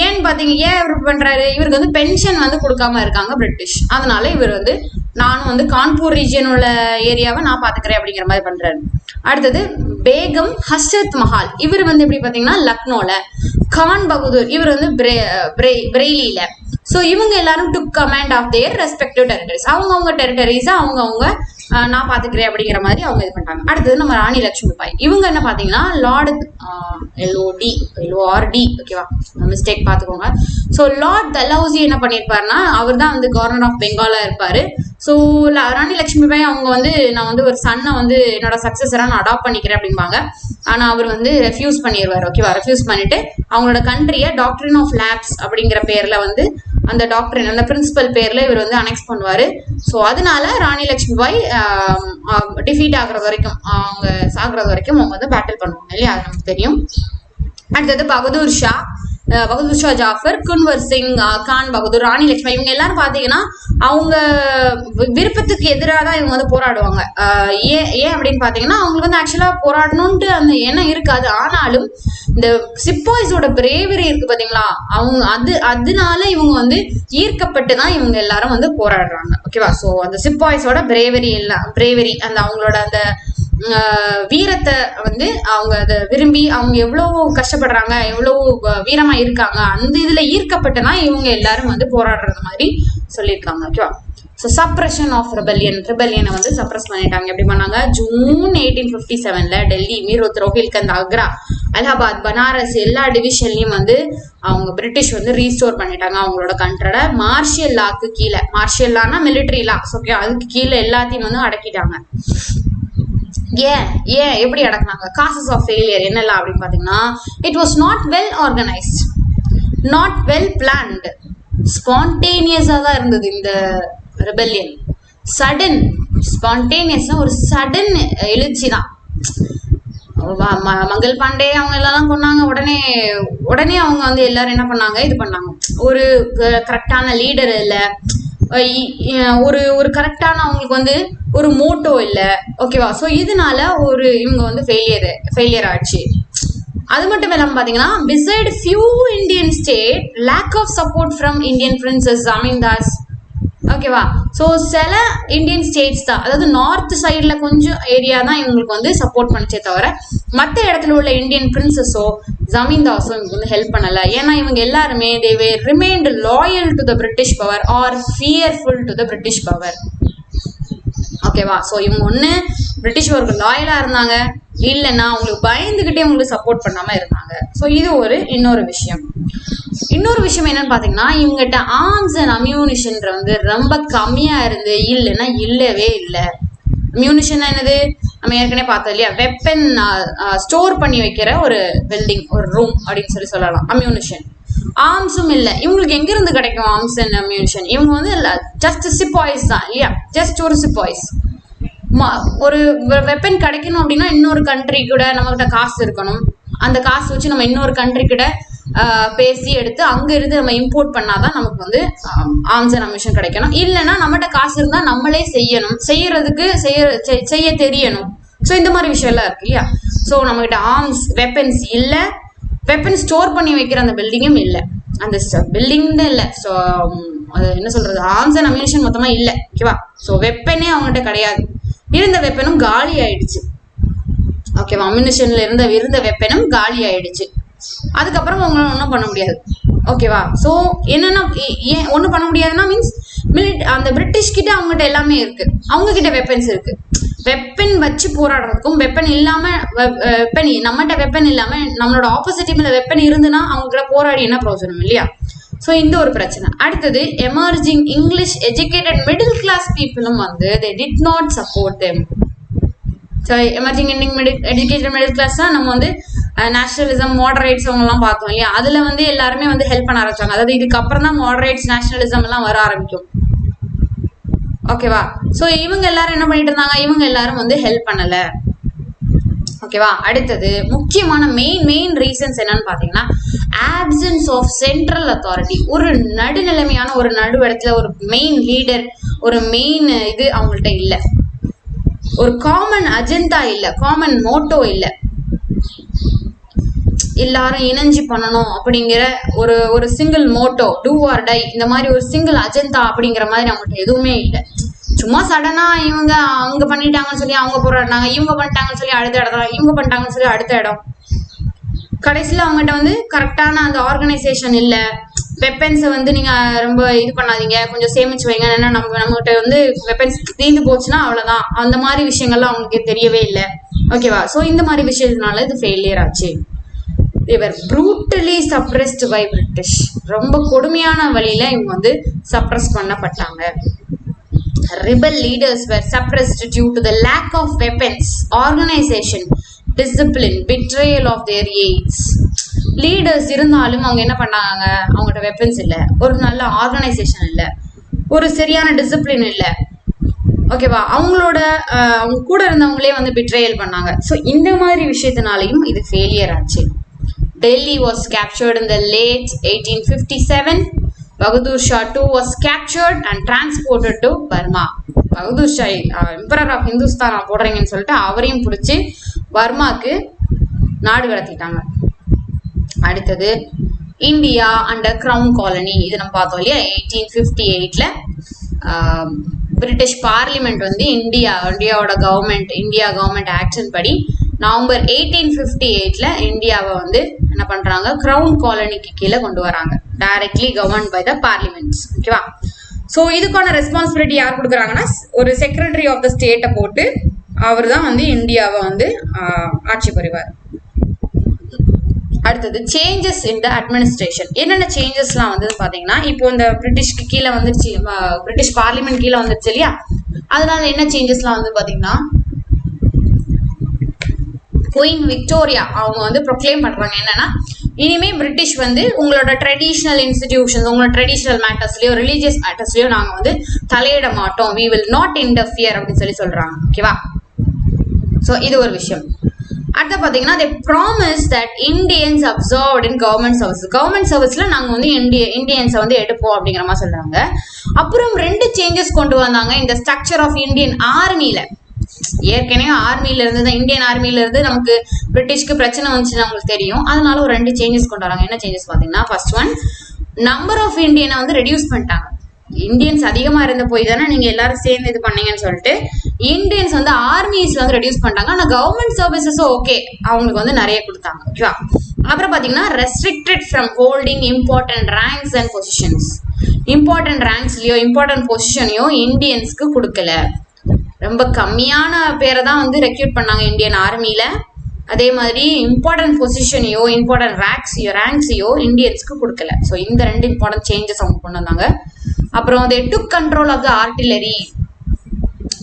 ஏன்னு பாத்தீங்க, ஏன் இவர் பண்றாரு, இவருக்கு வந்து பென்ஷன் வந்து கொடுக்காம இருக்காங்க பிரிட்டிஷ். அதனால இவர் வந்து நானும் வந்து கான்பூர் ரீஜியன் உள்ள ஏரியாவை நான் பாத்துக்கிறேன் அப்படிங்கிற மாதிரி பண்றாரு. அடுத்தது பேகம் ஹஸ்ரத் மஹால், இவர் வந்து எப்படி பாத்தீங்கன்னா லக்னோல. கான் பகதூர், இவர் வந்து பிரெய்லியில. ஸோ இவங்க எல்லாரும் took command of their respective territories. அவங்க டெரிட்டரிஸை அவங்க நான் பாத்துக்கிறேன் அப்படிங்கிற மாதிரி அவங்க இது பண்ணிட்டாங்க. அடுத்தது நம்ம ராணி லட்சுமி பாய், இவங்க என்ன பாத்தீங்கன்னா லார்டு LORD, ஓகேவா, மிஸ்டேக் பாத்துக்கோங்க. ஸோ லார்ட் டல்ஹவுசி என்ன பண்ணிருப்பாருன்னா, அவர் தான் வந்து கவர்னர் ஆஃப் பெங்காலா இருப்பாரு. ஸோ ராணி லட்சுமி பாய் அவங்க வந்து நான் வந்து ஒரு சன்னை வந்து என்னோட சக்சஸரா நான் அடாப்ட் பண்ணிக்கிறேன் அப்படிம்பாங்க. ஆனா அவர் வந்து ரெஃப்யூஸ் பண்ணிடுவார். ஓகேவா, ரெஃப்யூஸ் பண்ணிட்டு அவங்களோட கண்ட்ரியை டாக்டரின் ஆஃப் லேப்ஸ் அப்படிங்கிற பேர்ல வந்து அந்த டாக்டரின் அந்த பிரின்சிபல் பேர்ல இவர் வந்து அனெக்ஸ் பண்ணுவாரு. ஸோ அதனால ராணி லட்சுமி பாய் டிஃபீட் ஆகுறது வரைக்கும், அவங்க சாகுறது வரைக்கும் அவங்க வந்து பேட்டில் பண்ணுவாங்க இல்லையா, அது நமக்கு தெரியும். அடுத்தது பகதூர் ஷா ஜாஃபர், குன்வர் சிங், கான் பகதூர், ராணி லட்சுமி, இவங்க எல்லாரும் பாத்தீங்கன்னா அவங்க விருப்பத்துக்கு எதிராக தான் இவங்க வந்து போராடுவாங்க. ஏன் அப்படின்னு பாத்தீங்கன்னா அவங்களுக்கு வந்து ஆக்சுவலா போராடணும்ட்டு அந்த எண்ணம் இருக்காது. ஆனாலும் இந்த சிப்பாய்ஸோட பிரேவரி இருக்கு பாத்தீங்களா, அவங்க அதனால இவங்க வந்து ஈர்க்கப்பட்டு தான் இவங்க எல்லாரும் வந்து போராடுறாங்க. ஓகேவா, ஸோ அந்த சிப்பாய்ஸோட பிரேவரி அந்த அவங்களோட அந்த வீரத்தை வந்து அவங்க அதை விரும்பி அவங்க எவ்வளவு கஷ்டப்படுறாங்க, எவ்வளவு வீரமா இருக்காங்க, அந்த இதுல ஈர்க்கப்பட்டுதான் இவங்க எல்லாரும் வந்து போராடுறது மாதிரி சொல்லியிருக்காங்க. ஓகேவா, ஸோ சப்ரஷன் ஆஃப் ரிபெல்லியனை வந்து சப்ரஸ் பண்ணிட்டாங்க. எப்படி பண்ணாங்க, ஜூன் 1857 டெல்லி, மீரட், ரோஹில்கந்த், ஆக்ரா, அலகாபாத், பனாரஸ் எல்லா டிவிஷன்லயும் வந்து அவங்க பிரிட்டிஷ் வந்து ரீஸ்டோர் பண்ணிட்டாங்க அவங்களோட கண்ட்ரோல. மார்ஷியல் லாக்கு கீழே, மார்ஷியல் லானா மிலிட்டரி லா, ஓகே, அதுக்கு கீழே எல்லாத்தையும் வந்து அடக்கிட்டாங்க. ஏன் எப்படி அடக்குனாங்க, காசஸ் ஆஃப் ஃபெயிலியர் என்னெல்லாம் அப்படின்னு பாத்தீங்கன்னா, it was not well organised, not well planned, ஸ்பான்டேனியஸா தான் இருந்தது இந்த ரெபெல்லியன். சடன் ஸ்பான்டேனியஸா ஒரு சடன் எழுச்சி தான். மங்கள் பாண்டே அவங்க எல்லாம் கொண்டாங்க, உடனே அவங்க வந்து எல்லாரும் என்ன பண்ணாங்க, இது பண்ணாங்க. ஒரு கரெக்டான லீடர் இல்லை, ஒரு கரெக்டான அவங்களுக்கு வந்து ஒரு மோட்டோ இல்லை. ஓகேவா, ஸோ இதனால இவங்க வந்து ஃபெயிலியர் ஆச்சு. அது மட்டும் இல்லாம பாத்தீங்கன்னா, beside few Indian state lack of support from Indian princes zamindars. ஓகேவா, ஸோ சில இந்தியன் ஸ்டேட்ஸ் தான், அதாவது நார்த் சைட்ல கொஞ்சம் ஏரியா தான் இவங்களுக்கு வந்து சப்போர்ட் பண்ணிச்சே தவிர மற்ற இடத்துல உள்ள இந்தியன் பிரின்சஸோ ஜமீன்தார்ஸோ இவங்க வந்து ஹெல்ப் பண்ணல. ஏன்னா இவங்க எல்லாருமே they were remained loyal to the British power or fearful to the British power. ஓகேவா, ஸோ இவங்க ஒன்று பிரிட்டிஷ் ஒரு லாயலா இருந்தாங்க, இல்லைன்னா அவங்களுக்கு பயந்துகிட்டே உங்களுக்கு சப்போர்ட் பண்ணாம இருந்தாங்க. ஸோ இது இன்னொரு விஷயம் என்னன்னு பாத்தீங்கன்னா, இவங்ககிட்ட ஆர்ம்ஸ் அண்ட் அம்யூனிஷன் வந்து ரொம்ப கம்மியா இருந்து, இல்லைன்னா இல்லவே இல்லை. அம்யூனிஷன் என்னது, நம்ம ஏற்கனவே பார்த்தோம் இல்லையா, வெப்பன் ஸ்டோர் பண்ணி வைக்கிற ஒரு பில்டிங், ஒரு ரூம் அப்படின்னு சொல்லலாம். அம்யூனிஷன், ஆர்ம்ஸும் இல்லை. இவங்களுக்கு எங்க இருந்து கிடைக்கும் ஆர்ம்ஸ் அண்ட் அம்யூனிஷன்? இவங்க வந்து ஜஸ்ட் சிப்பாய்ஸ் தான் இல்லையா, ஜஸ்ட் ஒரு சிப்பாய்ஸ். ஒரு வெப்பன் கிடைக்கணும் அப்படின்னா இன்னொரு கண்ட்ரி கூட நம்மகிட்ட காசு இருக்கணும். அந்த காசு வச்சு நம்ம இன்னொரு கண்ட்ரி கிட்ட பேசி எடுத்து அங்க இருந்து நம்ம இம்போர்ட் பண்ணாதான் நமக்கு வந்து ஆர்ம்ஸ் அண்ட் அம்யூனிஷன் கிடைக்கணும். இல்லைன்னா நம்மகிட்ட காசு இருந்தா நம்மளே செய்யறதுக்கு செய்ய தெரியணும். ஸோ இந்த மாதிரி விஷயம் எல்லாம் இருக்கு இல்லையா. ஸோ நம்மகிட்ட ஆர்ம்ஸ் வெப்பன்ஸ் இல்லை, வெப்பன் ஸ்டோர் பண்ணி வைக்கிற அந்த பில்டிங்கும் இல்லை, அந்த பில்டிங் இல்லை. ஸோ அது என்ன சொல்றது, ஆர்ம்ஸ் அண்ட் அம்யூனிஷன் மொத்தமா இல்லை. ஓகேவா, ஸோ வெப்பனே அவங்ககிட்ட கிடையாது. இருந்த வெப்பனும் காலி ஆயிடுச்சு. ஓகேவா, அம்யூனிஷன்ல இருந்த வெப்பனும் காலி ஆயிடுச்சு. அதுக்கப்புறம் அவங்களால ஒன்றும் பண்ண முடியாது. ஓகேவா, ஸோ என்னன்னா ஏன் ஒன்றும் பண்ண முடியாதுன்னா மீன்ஸ் அந்த பிரிட்டிஷ் கிட்ட அவங்ககிட்ட எல்லாமே இருக்கு, அவங்க கிட்ட வெப்பன்ஸ் இருக்கு. வெப்பன் வச்சு போராடுறதுக்கும் வெப்பன் இல்லாம நம்மகிட்ட வெப்பன் இல்லாம நம்மளோட ஆப்போசிட் டீம்ல வெப்பன் இருந்துன்னா அவங்க கிட்ட போராடி என்ன பிரயோஜனம் இல்லையா. ஸோ இந்த ஒரு பிரச்சனை. அடுத்தது emerging English educated middle class பீப்புளும் வந்து they did not support them. So emerging educated middle class தான் நம்ம வந்து நேஷனலிசம் மாடரேட்ஸ் அவங்கலாம் பார்த்தோம் இல்லையா, அதுல வந்து எல்லாருமே வந்து ஹெல்ப் பண்ண ஆரம்பிச்சாங்க. அதாவது இதுக்கப்புறம் தான் மாடரேட்ஸ் நேஷனலிசம் எல்லாம் வர ஆரம்பிக்கும். ஓகேவா, ஸோ இவங்க எல்லாரும் என்ன பண்ணிட்டு இருந்தாங்க, இவங்க எல்லாரும் வந்து ஹெல்ப் பண்ணல. ஓகேவா, அடுத்தது முக்கியமான மெயின் ரீசன்ஸ் என்னன்னு பாத்தீங்கன்னா, ஆப்சன்ஸ் ஆஃப் சென்ட்ரல் அத்தாரிட்டி. ஒரு நடுநிலைமையான ஒரு நடுவடத்துல ஒரு மெயின் லீடர், ஒரு மெயின் இது அவங்கள்ட்ட இல்லை. ஒரு காமன் அஜெண்டா இல்லை, காமன் மோட்டோ இல்லை. எல்லாரும் இணைஞ்சு பண்ணணும் அப்படிங்கிற ஒரு single motto, do or die, இந்த மாதிரி ஒரு சிங்கிள் அஜெண்டா அப்படிங்கிற மாதிரி நம்மகிட்ட எதுவுமே இல்லை. சும்மா சடனா இவங்க அவங்க பண்ணிட்டாங்கன்னு சொல்லி அவங்க போராடினாங்க, இவங்க பண்ணிட்டாங்கன்னு சொல்லி அடுத்த இடம், இவங்க பண்ணிட்டாங்கன்னு சொல்லி அடுத்த இடம். கடைசியில் அவங்ககிட்ட வந்து கரெக்டான அந்த ஆர்கனைசேஷன் இல்லை. வெப்பன்ஸை வந்து நீங்க ரொம்ப இது பண்ணாதீங்க, கொஞ்சம் சேமிச்சு வைங்க, ஏன்னா நம்மகிட்ட வந்து வெப்பன்ஸ் தீர்ந்து போச்சுன்னா அவ்வளவுதான். அந்த மாதிரி விஷயங்கள்லாம் அவங்களுக்கு தெரியவே இல்லை. ஓகேவா? ஸோ இந்த மாதிரி விஷயத்தினால இது ஃபெயிலியர் ஆச்சு. இவர் brutally suppressed by British. ரொம்ப கொடுமையான வழியில இவங்க வந்து suppress பண்ணப்பட்டாங்க. Rebel leaders were suppressed due to the lack of weapons, organization, discipline, betrayal of their aides. Leaders இருந்தாலும் அவங்க என்ன பண்ணாங்க, அவங்கள்ட்ட வெப்பன்ஸ் இல்லை, ஒரு நல்ல ஆர்கனைசேஷன் இல்லை, ஒரு சரியான டிசிப்ளின் இல்லை. ஓகேவா? அவங்க கூட இருந்தவங்களே வந்து பிட்ரேயல் பண்ணாங்க. ஸோ இந்த மாதிரி விஷயத்தினாலையும் இது ஃபெயிலியர் ஆச்சு. Delhi was captured in the late 1857. Bahadur Shah too was captured and transported to Burma. Bahadur Shah, Emperor of Hindustan போடுறீங்கன்னு சொல்லிட்டு அவரையும் பிடிச்சி பர்மாக்கு நாடு கடத்திட்டாங்க. அடுத்தது இந்தியா அண்டர் கிரவுன் காலனி. இது நம்ம பார்த்தோம் இல்லையா? 1858ல பிரிட்டிஷ் பார்லிமெண்ட் வந்து இந்தியாவோட கவர்மெண்ட் ஆக்ஷன் படி நவம்பர் 1858ல இந்தியாவை வந்து என்ன பண்றாங்க, கிரவுன் காலனிக்கு கீழே கொண்டு வராங்க. Directly governed by the parliaments. ஓகேவா? ஸோ இதுக்கான ரெஸ்பான்சிபிலிட்டி யார் கொடுக்குறாங்கன்னா, ஒரு செக்ரட்டரி ஆஃப் த ஸ்டேட்டை போட்டு அவர் தான் வந்து இந்தியாவை வந்து ஆட்சி புரிவார். அடுத்தது சேஞ்சஸ் இன் த அட்மினிஸ்ட்ரேஷன். என்னென்ன சேஞ்சஸ்லாம் வந்து பாத்தீங்கன்னா, இப்போ இந்த பிரிட்டிஷ்க்கு கீழே வந்துருச்சு, பிரிட்டிஷ் பார்லிமெண்ட் கீழே வந்துருச்சு இல்லையா? அதனால என்ன சேஞ்சஸ்லாம் வந்து பாத்தீங்கன்னா, குயின் விக்டோரியா அவங்க வந்து ப்ரொக்ளைம் பண்றாங்க என்னன்னா, இனிமே பிரிட்டிஷ் வந்து உங்களோட ட்ரெடிஷனல் இன்ஸ்டிடியூஷன்ஸ், உங்களோட ட்ரெடிஷனல் மேட்டர்ஸ்லயோ ரிலீஜியஸ் மேட்டர்ஸ்லயோ நாங்க வந்து தலையிட மாட்டோம், we will not interfere அப்படின்னு சொல்றாங்க. ஓகேவா? ஸோ இது ஒரு விஷயம். அடுத்த பாத்தீங்கன்னா, they promise that Indians observed in government சர்வீஸ்ல நாங்க வந்து இந்தியன்ஸை வந்து எடுப்போம் அப்படிங்கிற மாதிரி சொல்றாங்க. அப்புறம் 2 சேஞ்சஸ் கொண்டு வந்தாங்க இந்த ஸ்ட்ரக்சர் ஆஃப் இந்தியன் ஆர்மில. ஏற்கனவே ஆர்மியில இருந்து, இந்தியன் ஆர்மியில இருந்து நமக்கு பிரிட்டிஷ்க்கு பிரச்சனை வந்துச்சுன்னு அவங்களுக்கு தெரியும். அதனால ஒரு 2 சேஞ்சஸ் கொண்டு வராங்க. என்ன சேஞ்சஸ் பாத்தீங்கன்னா, ஃபர்ஸ்ட் ஒன், நம்பர் ஆஃப் இந்தியனை வந்து ரெடியூஸ் பண்ணிட்டாங்க. இந்தியன்ஸ் அதிகமா இருந்த போய் தானே நீங்க எல்லாரும் சேர்ந்து இது பண்ணீங்கன்னு சொல்லிட்டு இந்தியன்ஸ் வந்து ஆர்மிஸ்ல வந்து ரெடியூஸ் பண்ணிட்டாங்க. ஆனா கவர்மெண்ட் சர்வீசஸும் ஓகே, அவங்களுக்கு வந்து நிறைய கொடுத்தாங்க. ஓகேவா? அப்புறம் பாத்தீங்கன்னா, restricted from holding important ranks and positions. Important ரேங்க்ஸ்லயோ இம்பார்ட்டன்ட் பொசிஷனையோ இந்தியன்ஸ்க்கு கொடுக்கல. ரொம்ப கம்மியான பேரை தான் வந்து ரெக்ரூட் பண்ணாங்க இந்தியன் ஆர்மியில. அதே மாதிரி இம்பார்ட்டன்ட் பொசிஷனையோ இம்பார்ட்டன்ட் ரேங்க்ஸையோ இந்தியன்ஸ்க்கு கொடுக்கல. ஸோ இந்த 2 இம்பார்ட்டன்ட் சேஞ்சஸ் அவங்க கொண்டு வந்தாங்க. அப்புறம் they took control of the artillery,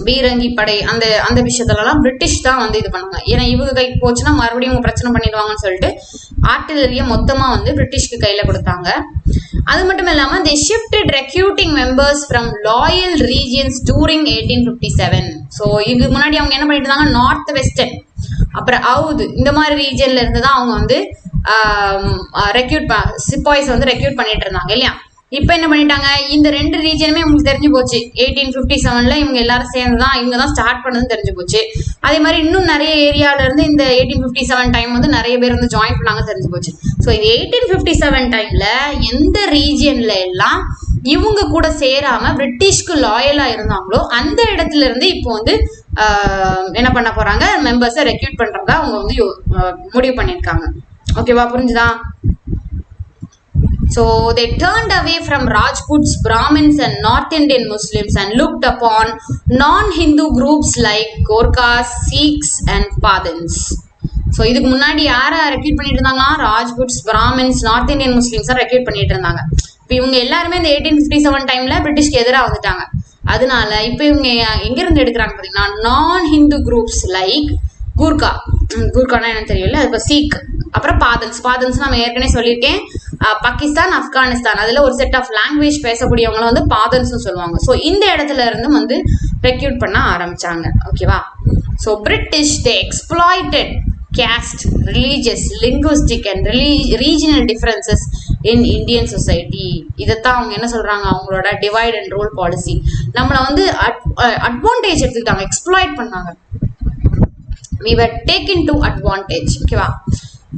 பீரங்கி படை, அந்த விஷயத்துலலாம் பிரிட்டிஷ் தான் வந்து இது பண்ணாங்க. ஏன்னா இவங்க கைக்கு போச்சுன்னா மறுபடியும் பிரச்சனை பண்ணிடுவாங்கன்னு சொல்லிட்டு ஆர்டிலரியை மொத்தமா வந்து பிரிட்டிஷ்க்கு கையில கொடுத்தாங்க. அது மட்டும் இல்லாம they shifted recruiting members from loyal regions during 1857. So இதுக்கு முன்னாடி அவங்க என்ன பண்ணிட்டு இருந்தாங்க, நார்த் வெஸ்டர்ன் அப்புறம் அவுது இந்த மாதிரி ரீஜன்ல இருந்து தான் அவங்க வந்து சிப்பாய்ஸ் வந்து ரெக்ரூட் பண்ணிட்டு இருந்தாங்க இல்லையா? இப்ப என்ன பண்ணிட்டாங்க, இந்த 2 ரீஜனுமே உங்களுக்கு தெரிஞ்சு போச்சு. 1857ல இவங்க எல்லாரும் சேர்ந்துதான் இவங்க தான் ஸ்டார்ட் பண்ணதுன்னு தெரிஞ்சு போச்சு. அதே மாதிரி இன்னும் நிறைய ஏரியால இருந்து இந்த 1857 டைம் வந்து நிறைய பேர் வந்து ஜாயின் பண்ணாங்க தெரிஞ்சு போச்சு. ஸோ இது 1857 டைம்ல எந்த ரீஜியன்ல எல்லாம் இவங்க கூட சேராம பிரிட்டிஷ்க்கு லாயலா இருந்தாங்களோ அந்த இடத்துல இருந்து இப்போ வந்து என்ன பண்ண போறாங்க, மெம்பர்ஸை ரெக்ரூட் பண்றதா அவங்க வந்து முடிவு பண்ணிருக்காங்க. ஓகேவா? புரிஞ்சுதா? So they turned away from Rajputs, Brahmins and North Indian Muslims and looked upon non-Hindu groups like Gorkhas, Sikhs and Pathans. So இதுக்கு முன்னாடி யாரை ரெக்ரூட் பண்ணிட்டு இருந்தாங்கன்னா, Rajputs, Brahmins, north Indian Muslims recruit பண்ணிட்டு இருந்தாங்க. இப்போ இவங்க எல்லாருமே இந்த 1857 டைம்ல பிரிட்டிஷ்க்கு எதிராக வந்துட்டாங்க. அதனால இப்போ இவங்க எங்க இருந்து எடுக்கிறாங்க பாத்தீங்கன்னா, நான் ஹிந்து குரூப்ஸ் லைக் கூர்கானா என்ன தெரியல, இப்போ சீக், அப்புறம் பாதன்ஸ் நம்ம ஏற்கனவே சொல்லியிருக்கேன். பாகிஸ்தான், ஆப்கானிஸ்தான் அதுல ஒரு செட் ஆஃப் லாங்குவேஜ் பேசக்கூடியவங்களை வந்து பாதன்ஸ் சொல்லுவாங்க. ஸோ இந்த இடத்துல இருந்து வந்து ரெக்ரூட் பண்ண ஆரம்பிச்சாங்க. ஓகேவா? So British they exploited caste, religious, linguistic and regional differences in Indian society. இதைத்தான் அவங்க என்ன சொல்றாங்க, அவங்களோட டிவைட் அண்ட் ரூல் பாலிசி. நம்மளை வந்து அட்வான்டேஜ் எடுத்துக்கிட்டாங்க, எக்ஸ்ப்ளாய்ட் பண்ணாங்க. We were taken to advantage. ஓகேவா?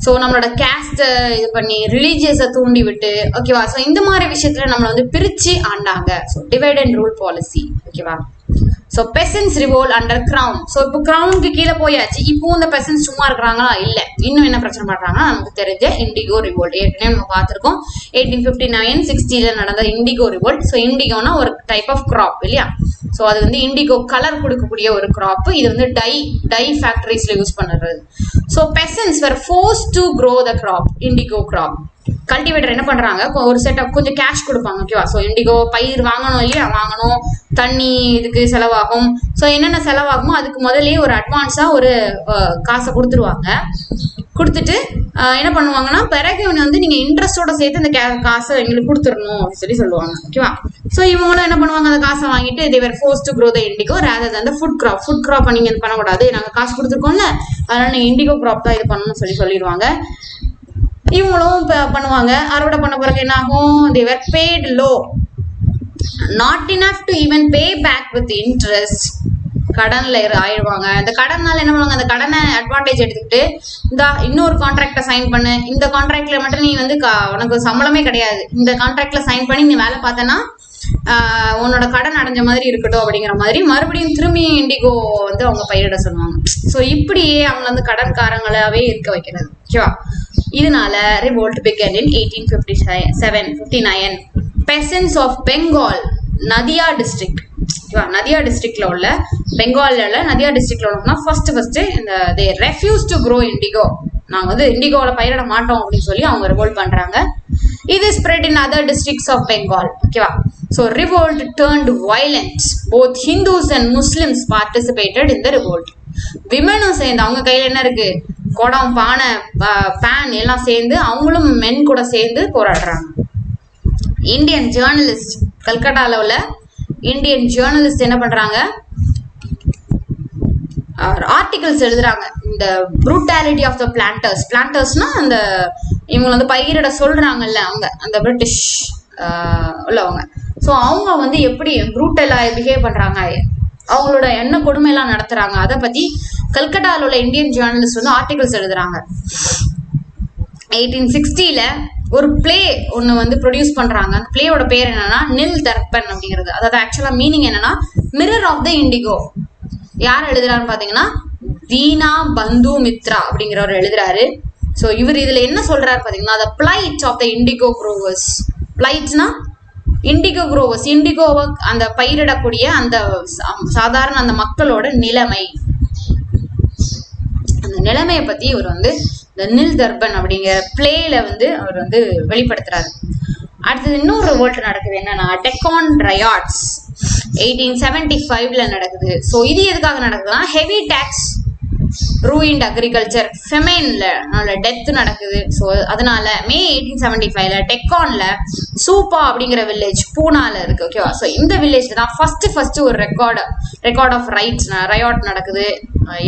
ஸோ நம்மளோட கேஸ்ட இது பண்ணி ரிலீஜியஸை தூண்டி விட்டு ஓகேவா. ஸோ இந்த மாதிரி விஷயத்துல நம்மளை வந்து பிரிச்சு ஆண்டாங்க. So divide and rule policy ஓகேவா. So peasants revolt under crown. So இப்போ கிரவுனுக்கு கீழே போயாச்சு. இப்போ இந்த பெசன்ஸ் சும்மா இருக்கிறாங்களா? இல்லை, இன்னும் என்ன பிரச்சனை பண்றாங்கன்னா நமக்கு தெரிஞ்ச இண்டிகோ ரிவோல்ட் ஏற்கனவே நம்ம பார்த்துருக்கோம். 1859 60 நடந்த இண்டிகோ ரிவோல்ட். ஸோ இண்டிகோனா ஒரு டைப் ஆஃப் கிராப் இல்லையா. ஸோ அது வந்து இண்டிகோ கலர் கொடுக்கக்கூடிய ஒரு கிராப். இது வந்து டை ஃபேக்டரிஸ்ல யூஸ் பண்ணுறது. So peasants were forced to grow the crop indigo crop. Cultivator என்ன பண்றாங்க, ஒரு செட் கொஞ்சம் கேஷ் கொடுப்பாங்க ஓகேவா. ஸோ இண்டிகோ பயிர் வாங்கணும் இல்லையா, வாங்கணும், தண்ணி இதுக்கு செலவாகும். ஸோ என்னென்ன செலவாகுமோ அதுக்கு முதல்லயே ஒரு அட்வான்ஸா ஒரு காசை கொடுத்துருவாங்க. கொடுத்துட்டு என்ன பண்ணுவாங்கன்னா பிறகு வந்து நீங்க இன்ட்ரெஸ்டோட சேர்த்து அந்த காசை எங்களுக்கு கொடுத்துடணும் அப்படின்னு சொல்லுவாங்க ஓகேவா. ஸோ இவங்களும் என்ன பண்ணுவாங்க, அந்த காசை வாங்கிட்டு they were forced to grow the indigo rather than the food crop நீங்க இது பண்ணக்கூடாது, நாங்க காசு கொடுத்துருக்கோம்ல, அதனால நீங்க இண்டிகோ கிராப் தான் இது பண்ணணும்னு சொல்லிடுவாங்க. இவங்களும் பண்ணுவாங்க. அறுவடை பண்ண பிறகு என்ன ஆகும், they were paid low, not enough to even pay back with interest. கடன்ல ஆயிடுவாங்க. அந்த கடனால என்ன பண்ணுவாங்க, அந்த கடனை அட்வான்டேஜ் எடுத்துக்கிட்டு இந்த இன்னொரு கான்ட்ராக்டை சைன் பண்ணு, இந்த கான்ட்ராக்ட்ல மட்டும் நீ வந்து உனக்கு சம்பளமே கிடையாது, இந்த கான்ட்ராக்ட்ல சைன் பண்ணி நீ வேலை பார்த்தனா உன்னோட கடன் அடைஞ்ச மாதிரி இருக்கட்டும் அப்படிங்கிற மாதிரி மறுபடியும் திரும்பி இண்டிகோ வந்து அவங்க பயிரிட சொல்லுவாங்க. ஸோ இப்படியே அவங்க வந்து கடன்காரங்களாவே இருக்க வைக்கிறது ஓகேவா. இதனால revolt began in 1859. peasants of Bengal Nadia district ஓகேவா. நதியா டிஸ்ட்ரிக்ட்ல உள்ள பெங்கால்ல நதியா டிஸ்ட்ரிக்ட்ல உள்ளவங்க ஃபர்ஸ்ட் இந்த they refused to grow indigo. நாங்க வந்து இண்டிகோல பயிரிட மாட்டோம் அப்படின்னு சொல்லி அவங்க ரிவோல்ட் பண்றாங்க. இது spread in other districts of Bengal ஓகேவா. So revolt turned violent. Both Hindus and Muslims participated in the revolt. விமனும் சேர்ந்து அவங்க கையில என்ன இருக்கு, குடம், பானை, பேன் எல்லாம் சேர்ந்து அவங்களும் மென் கூட சேர்ந்து போராடுறாங்க. இந்தியன் ஜேர்னலிஸ்ட், கல்கட்டால உள்ள இந்தியன் ஜேர்னலிஸ்ட் என்ன பண்றாங்க, ஆர்டிகல்ஸ் எழுதுறாங்க. இந்த ப்ரூட்டாலிட்டி ஆஃப் த பிளான்டர்ஸ்னா அந்த இவங்க வந்து பயிரிட சொல்றாங்கல்ல அவங்க அந்த பிரிட்டிஷ் உள்ளவங்க. ஸோ அவங்க வந்து எப்படி ப்ரூட்டலா பிஹேவ் பண்றாங்க, அவங்களோட என்ன கொடுமையெல்லாம் நடத்துறாங்க, அதை பத்தி கல்கட்டாவில் உள்ள இந்தியன் ஜேர்னலிஸ்ட் வந்து ஆர்டிகல்ஸ் எழுதுறாங்க. 1860 ஒரு பிளே ஒன்று வந்து ப்ரொடியூஸ் பண்றாங்க. அந்த பிளேயோட பேர் என்னன்னா நில் தர்பன் அப்படிங்கிறது. அதாவது ஆக்சுவலா மீனிங் என்னன்னா மிரர் ஆஃப் த இண்டிகோ. யார் எழுதுறாருன்னு பாத்தீங்கன்னா தீனா பந்து மித்ரா அப்படிங்கிறவர் எழுதுறாரு. ஸோ இவர் இதுல என்ன சொல்றாரு பாத்தீங்கன்னா the plight of the indigo growers. பிளைட்ஸ்னா இண்டிகோ குரோவர்ஸ், இண்டிகோவை அந்த பயிரிடக்கூடிய அந்த சாதாரண அந்த மக்களோட நிலைமை, அந்த நிலைமையை பத்தி இவர் வந்து இந்த நில் தர்பன் அப்படிங்கிற பிளேல வந்து அவர் வந்து வெளிப்படுத்துறாரு. அடுத்தது இன்னொரு ரிவோல்ட் நடக்குது, என்னன்னா டெக்கான் ரயாட்ஸ் 1875 நடக்குது. ஸோ இது எதுக்காக நடக்குதுன்னா ஹெவி டேக்ஸ் ரூயின்ட் அக்ரிகல்ச்சர், ஃபெமைன்ல டெத் நடக்குது. ஸோ அதனால மே 1875 டெக்கான்ல சூப்பா அப்படிங்கிற வில்லேஜ் பூனால இருக்கு ஓகேவா. ஸோ இந்த வில்லேஜ்ல தான் ஃபர்ஸ்ட் ஒரு ரெக்கார்ட் ஆஃப் ரயாட் நடக்குது.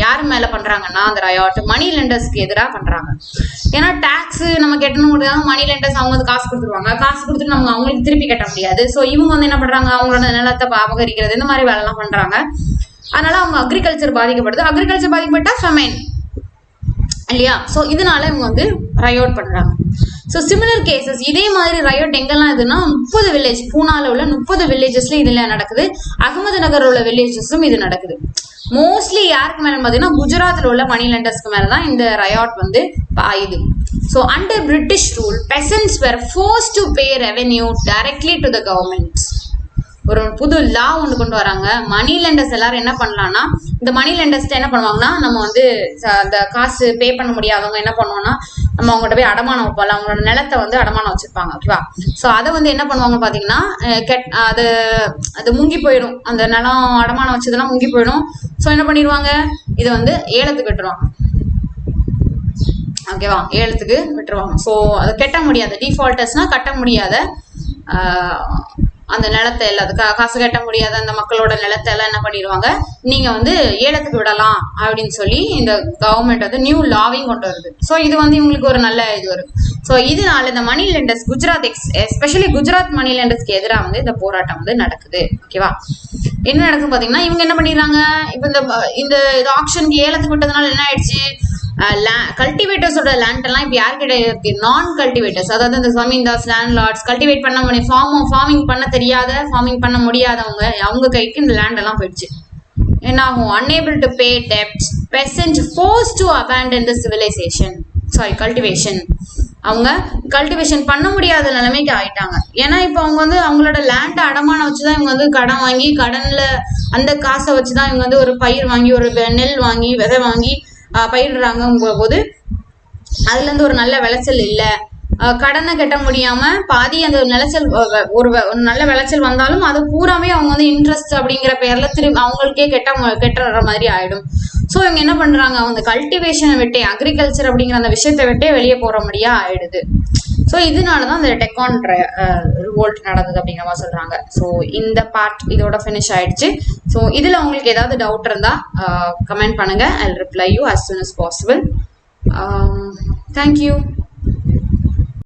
யார் மேல பண்றாங்கன்னா அந்த ரயாட் மணி லெண்டர்ஸ்க்கு எதிராக பண்றாங்க. ஏன்னா டாக்ஸ் நம்ம கட்டணும் முடியாது, மணி லெண்டர்ஸ் அவங்க வந்து காசு கொடுத்துருவாங்க, காசு கொடுத்துட்டு நம்ம அவங்களுக்கு திருப்பி கட்ட முடியாது. ஸோ இவங்க வந்து என்ன பண்றாங்க, அவங்களோட நிலத்தை அபகரிக்கிறது, இந்த மாதிரி வேலை எல்லாம் பண்றாங்க. அதனால அவங்க அக்ரிகல்ச்சர் பாதிக்கப்படுது. அக்ரிகல்ச்சர் பாதிக்கப்பட்டா ஃபெமைன் இல்லையா. ஸோ இதனால இவங்க வந்து ரயோட் பண்றாங்க. ஸோ சிமிலர் கேசஸ் இதே மாதிரி ரயோட் எங்கெல்லாம் இதுன்னா 30 வில்லேஜ், பூனால உள்ள 30 வில்லேஜஸ்ல இதுல நடக்குது. அகமது நகர் உள்ள வில்லேஜஸ்லும் இது நடக்குது. மோஸ்ட்லி யாருக்கு மேல பாத்தீங்கன்னா குஜராத்ல உள்ள மணி லெண்டர்ஸ்க்கு மேலதான் இந்த ரயாட் வந்து பாயுது. So under British rule peasants were forced to pay revenue directly to the government. ஒரு புது லா ஒன்று கொண்டு வராங்க. மணி லெண்டர்ஸ் எல்லாரும் என்ன பண்ணலாம்னா, இந்த மணி லெண்டர்ஸ்ல என்ன பண்ணுவாங்கன்னா, நம்ம வந்து அந்த காசு பே பண்ண முடியாதவங்க என்ன பண்ணுவோம்னா நம்ம அவங்கள்ட்ட போய் அடமானம் வைப்போம்ல, அவங்களோட நிலத்தை வந்து அடமானம் வச்சிருப்பாங்க ஓகேவா. ஸோ அதை வந்து என்ன பண்ணுவாங்க பாத்தீங்கன்னா அது முங்கி போயிடும், அந்த நிலம் அடமானம் வச்சதெல்லாம் முங்கி போயிடும். ஸோ என்ன பண்ணிடுவாங்க, இதை வந்து ஏலத்துக்கு விட்டுருவாங்க ஓகேவா, ஏலத்துக்கு விட்டுருவாங்க. ஸோ அதை கட்ட முடியாத டிஃபால்டர்ஸ்னா கட்ட முடியாத அந்த நிலத்தை எல்லாத்துக்கும் காசு கட்ட முடியாத அந்த மக்களோட நிலத்தை எல்லாம் என்ன பண்ணிடுவாங்க, நீங்க வந்து ஏலத்துக்கு விடலாம் அப்படின்னு சொல்லி இந்த கவர்மெண்ட் வந்து நியூ லாவையும் கொண்டு வருது. ஸோ இது வந்து இவங்களுக்கு ஒரு நல்ல இது வரும். ஸோ இதனால இந்த மணி லெண்டர்ஸ் எஸ்பெஷலி குஜராத் மணி லெண்டர்ஸ்க்கு எதிராக வந்து இந்த போராட்டம் வந்து நடக்குது ஓகேவா. என்ன நடக்குது பாத்தீங்கன்னா, இவங்க என்ன பண்ணிடுறாங்க, இப்போ இந்த ஆக்ஷனுக்கு ஏலத்துக்கு விட்டதுனால என்ன ஆயிடுச்சு, கல்டிவேட்டர்ஸோட லேண்ட் எல்லாம் இப்போ யார்கிட்ட இருக்கு? நான் கல்டிவேட்டர்ஸ், அதாவது இந்த ஜமீன்தார்ஸ், லேண்ட் லார்ட்ஸ், கல்டிவேட் பண்ண முடியும், ஃபார்மிங் பண்ண தெரியாத, ஃபார்மிங் பண்ண முடியாதவங்க, அவங்க கைக்கு இந்த லேண்ட் எல்லாம் போயிடுச்சு. என்ன ஆகும்? unable to pay debts, peasant forced to abandon the civilization, cultivation. அவங்க கல்டிவேஷன் பண்ண முடியாத நிலைமைக்கு ஆயிட்டாங்க. ஏன்னா இப்போ அவங்க வந்து அவங்களோட லேண்ட் அடமானம் வச்சுதான் இவங்க வந்து கடன் வாங்கி, கடன்ல அந்த காசை வச்சுதான் இவங்க வந்து ஒரு பயிர் வாங்கி, ஒரு நெல் வாங்கி, விதை வாங்கி பயிரிடுறாங்க போது அதுல இருந்து ஒரு நல்ல விளைச்சல் இல்லை. கடனை கட்ட முடியாம பாதி அந்த விளைச்சல், ஒரு நல்ல விளைச்சல் வந்தாலும் அது பூராமே அவங்க வந்து இன்ட்ரெஸ்ட் அப்படிங்கிற பேர்ல திரும்பி அவங்களுக்கே கெட்டுற மாதிரி ஆயிடும். ஸோ இவங்க என்ன பண்றாங்க? அவங்க கல்டிவேஷனை விட்டே, அக்ரிகல்ச்சர் அப்படிங்கிற அந்த விஷயத்தை விட்டே வெளியே போற முடியா ஆயிடுது. ஸோ இதனாலதான் அந்த டெக்கான் ரிவோல்ட் நடந்தது அப்படிங்கிற மாதிரி சொல்றாங்க. ஸோ இந்த பார்ட் இதோட ஃபினிஷ் ஆயிடுச்சு. ஸோ இதுல உங்களுக்கு ஏதாவது டவுட் இருந்தா கமெண்ட் பண்ணுங்க. I'll reply you as soon as possible. Thank you.